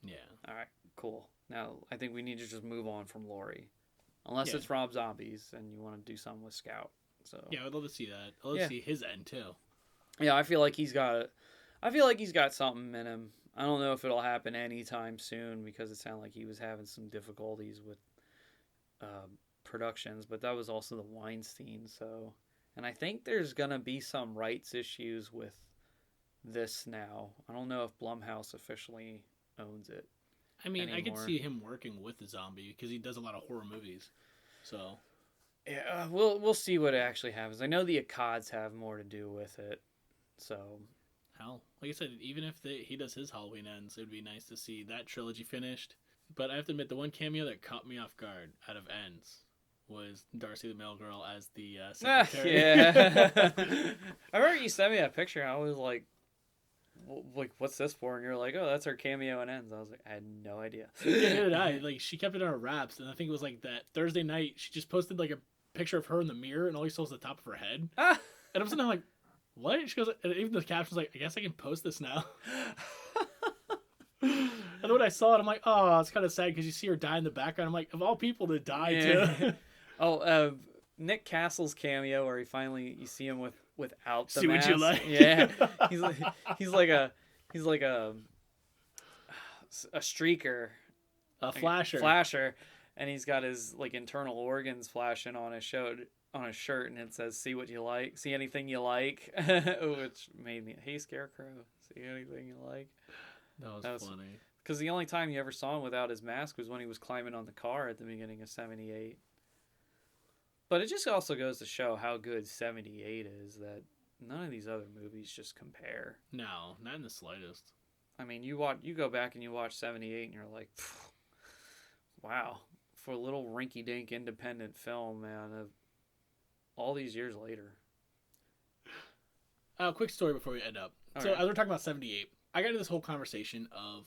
Yeah. All right. Cool. Now, I think we need to just move on from Laurie. Unless it's Rob Zombies and you want to do something with Scout. So yeah, I'd love to see that. I'd love to see his end, too. Yeah, I feel like he's got something in him. I don't know if it'll happen anytime soon because it sounded like he was having some difficulties with productions, but that was also the Weinstein, so... And I think there's going to be some rights issues with this now. I don't know if Blumhouse officially owns it. I mean, anymore. I could see him working with the zombie because he does a lot of horror movies. So, yeah, we'll see what actually happens. I know the Akkads have more to do with it. So, hell, like I said, even if he does his Halloween Ends, it would be nice to see that trilogy finished. But I have to admit, the one cameo that caught me off guard out of Ends was Darcy the Mail Girl as the secretary. Yeah. I remember you sent me that picture, and I was like, what's this for? And you're like, oh, that's her cameo in Ends. I was like, I had no idea. Yeah, neither did I. Like, she kept it on her wraps, and I think it was like that Thursday night. She just posted like a picture of her in the mirror, and all you saw was the top of her head. And I'm sitting there like, what? She goes, and even the caption's like, I guess I can post this now. And when I saw it, I'm like, oh, it's kind of sad because you see her die in the background. I'm like, of all people to die too. Oh, Nick Castle's cameo where you see him without the see mask. What you like. Yeah, he's like a streaker, a flasher, and he's got his like internal organs flashing on his shirt, and it says "See what you like, see anything you like," which made me, hey Scarecrow, see anything you like. That was funny. Because the only time you ever saw him without his mask was when he was climbing on the car at the beginning of '78. But it just also goes to show how good '78 is, that none of these other movies just compare. No, not in the slightest. I mean, you go back and you watch '78 and you're like, wow, for a little rinky-dink independent film, man, all these years later. Quick story before we end up. All So right. as we're talking about 78, I got into this whole conversation of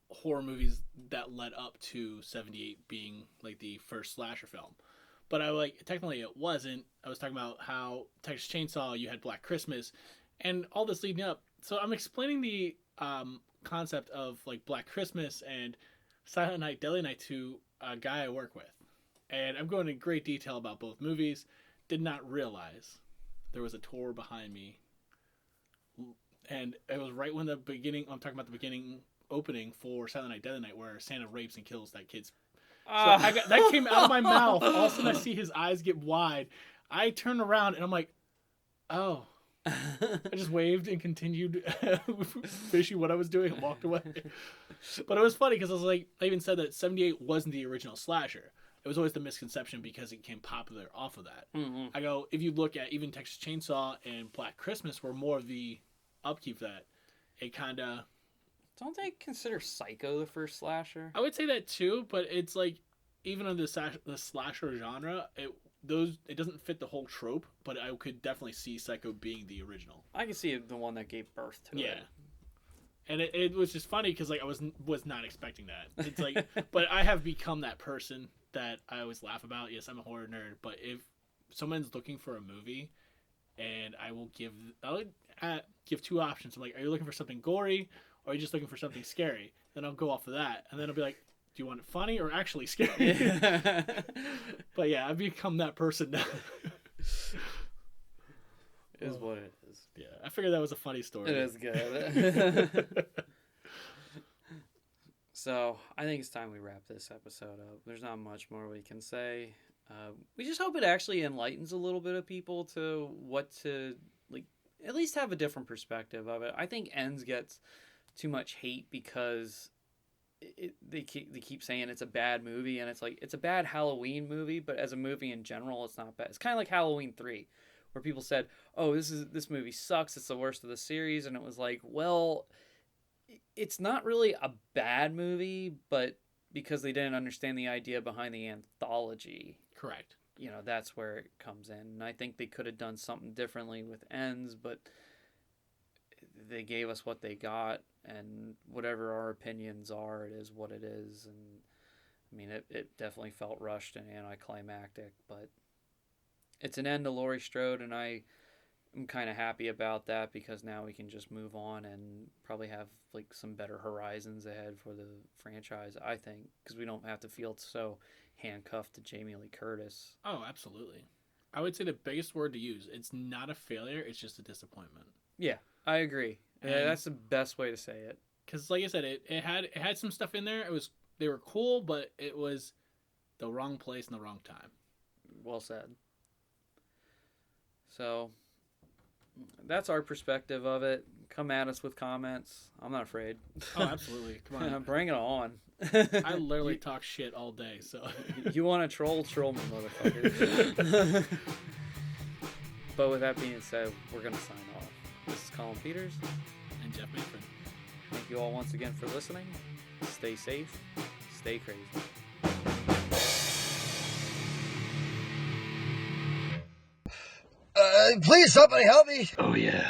horror movies that led up to 78 being like the first slasher film. But I like technically it wasn't. I was talking about how Texas Chainsaw, you had Black Christmas, and all this leading up. So I'm explaining the concept of like Black Christmas and Silent Night, Deadly Night to a guy I work with, and I'm going into great detail about both movies. Did not realize there was a tour behind me, and it was right when the beginning. I'm talking about the beginning opening for Silent Night, Deadly Night, where Santa rapes and kills that kid's. So that came out of my mouth. All of a sudden, I see his eyes get wide. I turn around and I'm like, "Oh." I just waved and continued finishing what I was doing and walked away. But it was funny because I was like, I even said that 78 wasn't the original slasher. It was always the misconception because it became popular off of that. Mm-hmm. I go, if you look at even Texas Chainsaw and Black Christmas were more of the upkeep that it kind of... Don't they consider Psycho the first slasher? I would say that too, but it's like, even in the slasher genre, it doesn't fit the whole trope, but I could definitely see Psycho being the original. I can see the one that gave birth to it. Yeah. And it was just funny because like I was not expecting that. It's like, but I have become that person that I always laugh about. Yes, I'm a horror nerd, but if someone's looking for a movie, and I would give two options. I'm like, are you looking for something gory, or are you just looking for something scary? Then I'll go off of that, and then I'll be like, do you want it funny or actually scary? But yeah, I've become that person now. Is what it is. Yeah, I figured that was a funny story. It is good. So I think it's time we wrap this episode up. There's not much more we can say. We just hope it actually enlightens a little bit of people to what to like. At least have a different perspective of it. I think Ends gets too much hate because they keep saying it's a bad movie, and it's like it's a bad Halloween movie, but as a movie in general, it's not bad. It's kind of like Halloween 3. Where people said, "Oh, this movie sucks. It's the worst of the series," and it was like, well, it's not really a bad movie, but because they didn't understand the idea behind the anthology, Correct. That's where it comes in. And I think they could have done something differently with Ends, but they gave us what they got, and whatever our opinions are, it is what it is. And I mean, it definitely felt rushed and anticlimactic, but it's an end to Laurie Strode, and I'm kind of happy about that because now we can just move on and probably have like some better horizons ahead for the franchise, I think, because we don't have to feel so handcuffed to Jamie Lee Curtis. Oh, absolutely. I would say the biggest word to use, it's not a failure, it's just a disappointment. Yeah, I agree. And that's the best way to say it. Because like I said, it had some stuff in there. They were cool, but it was the wrong place and the wrong time. Well said. So that's our perspective of it. Come at us with comments. I'm not afraid. Oh, absolutely. Come on. Bring it on. I literally talk shit all day, so. You want to troll me, motherfucker. But with that being said, we're going to sign off. This is Collin Peters. And Jeff Manfred. Thank you all once again for listening. Stay safe. Stay crazy. Please, somebody help me. Oh, yeah.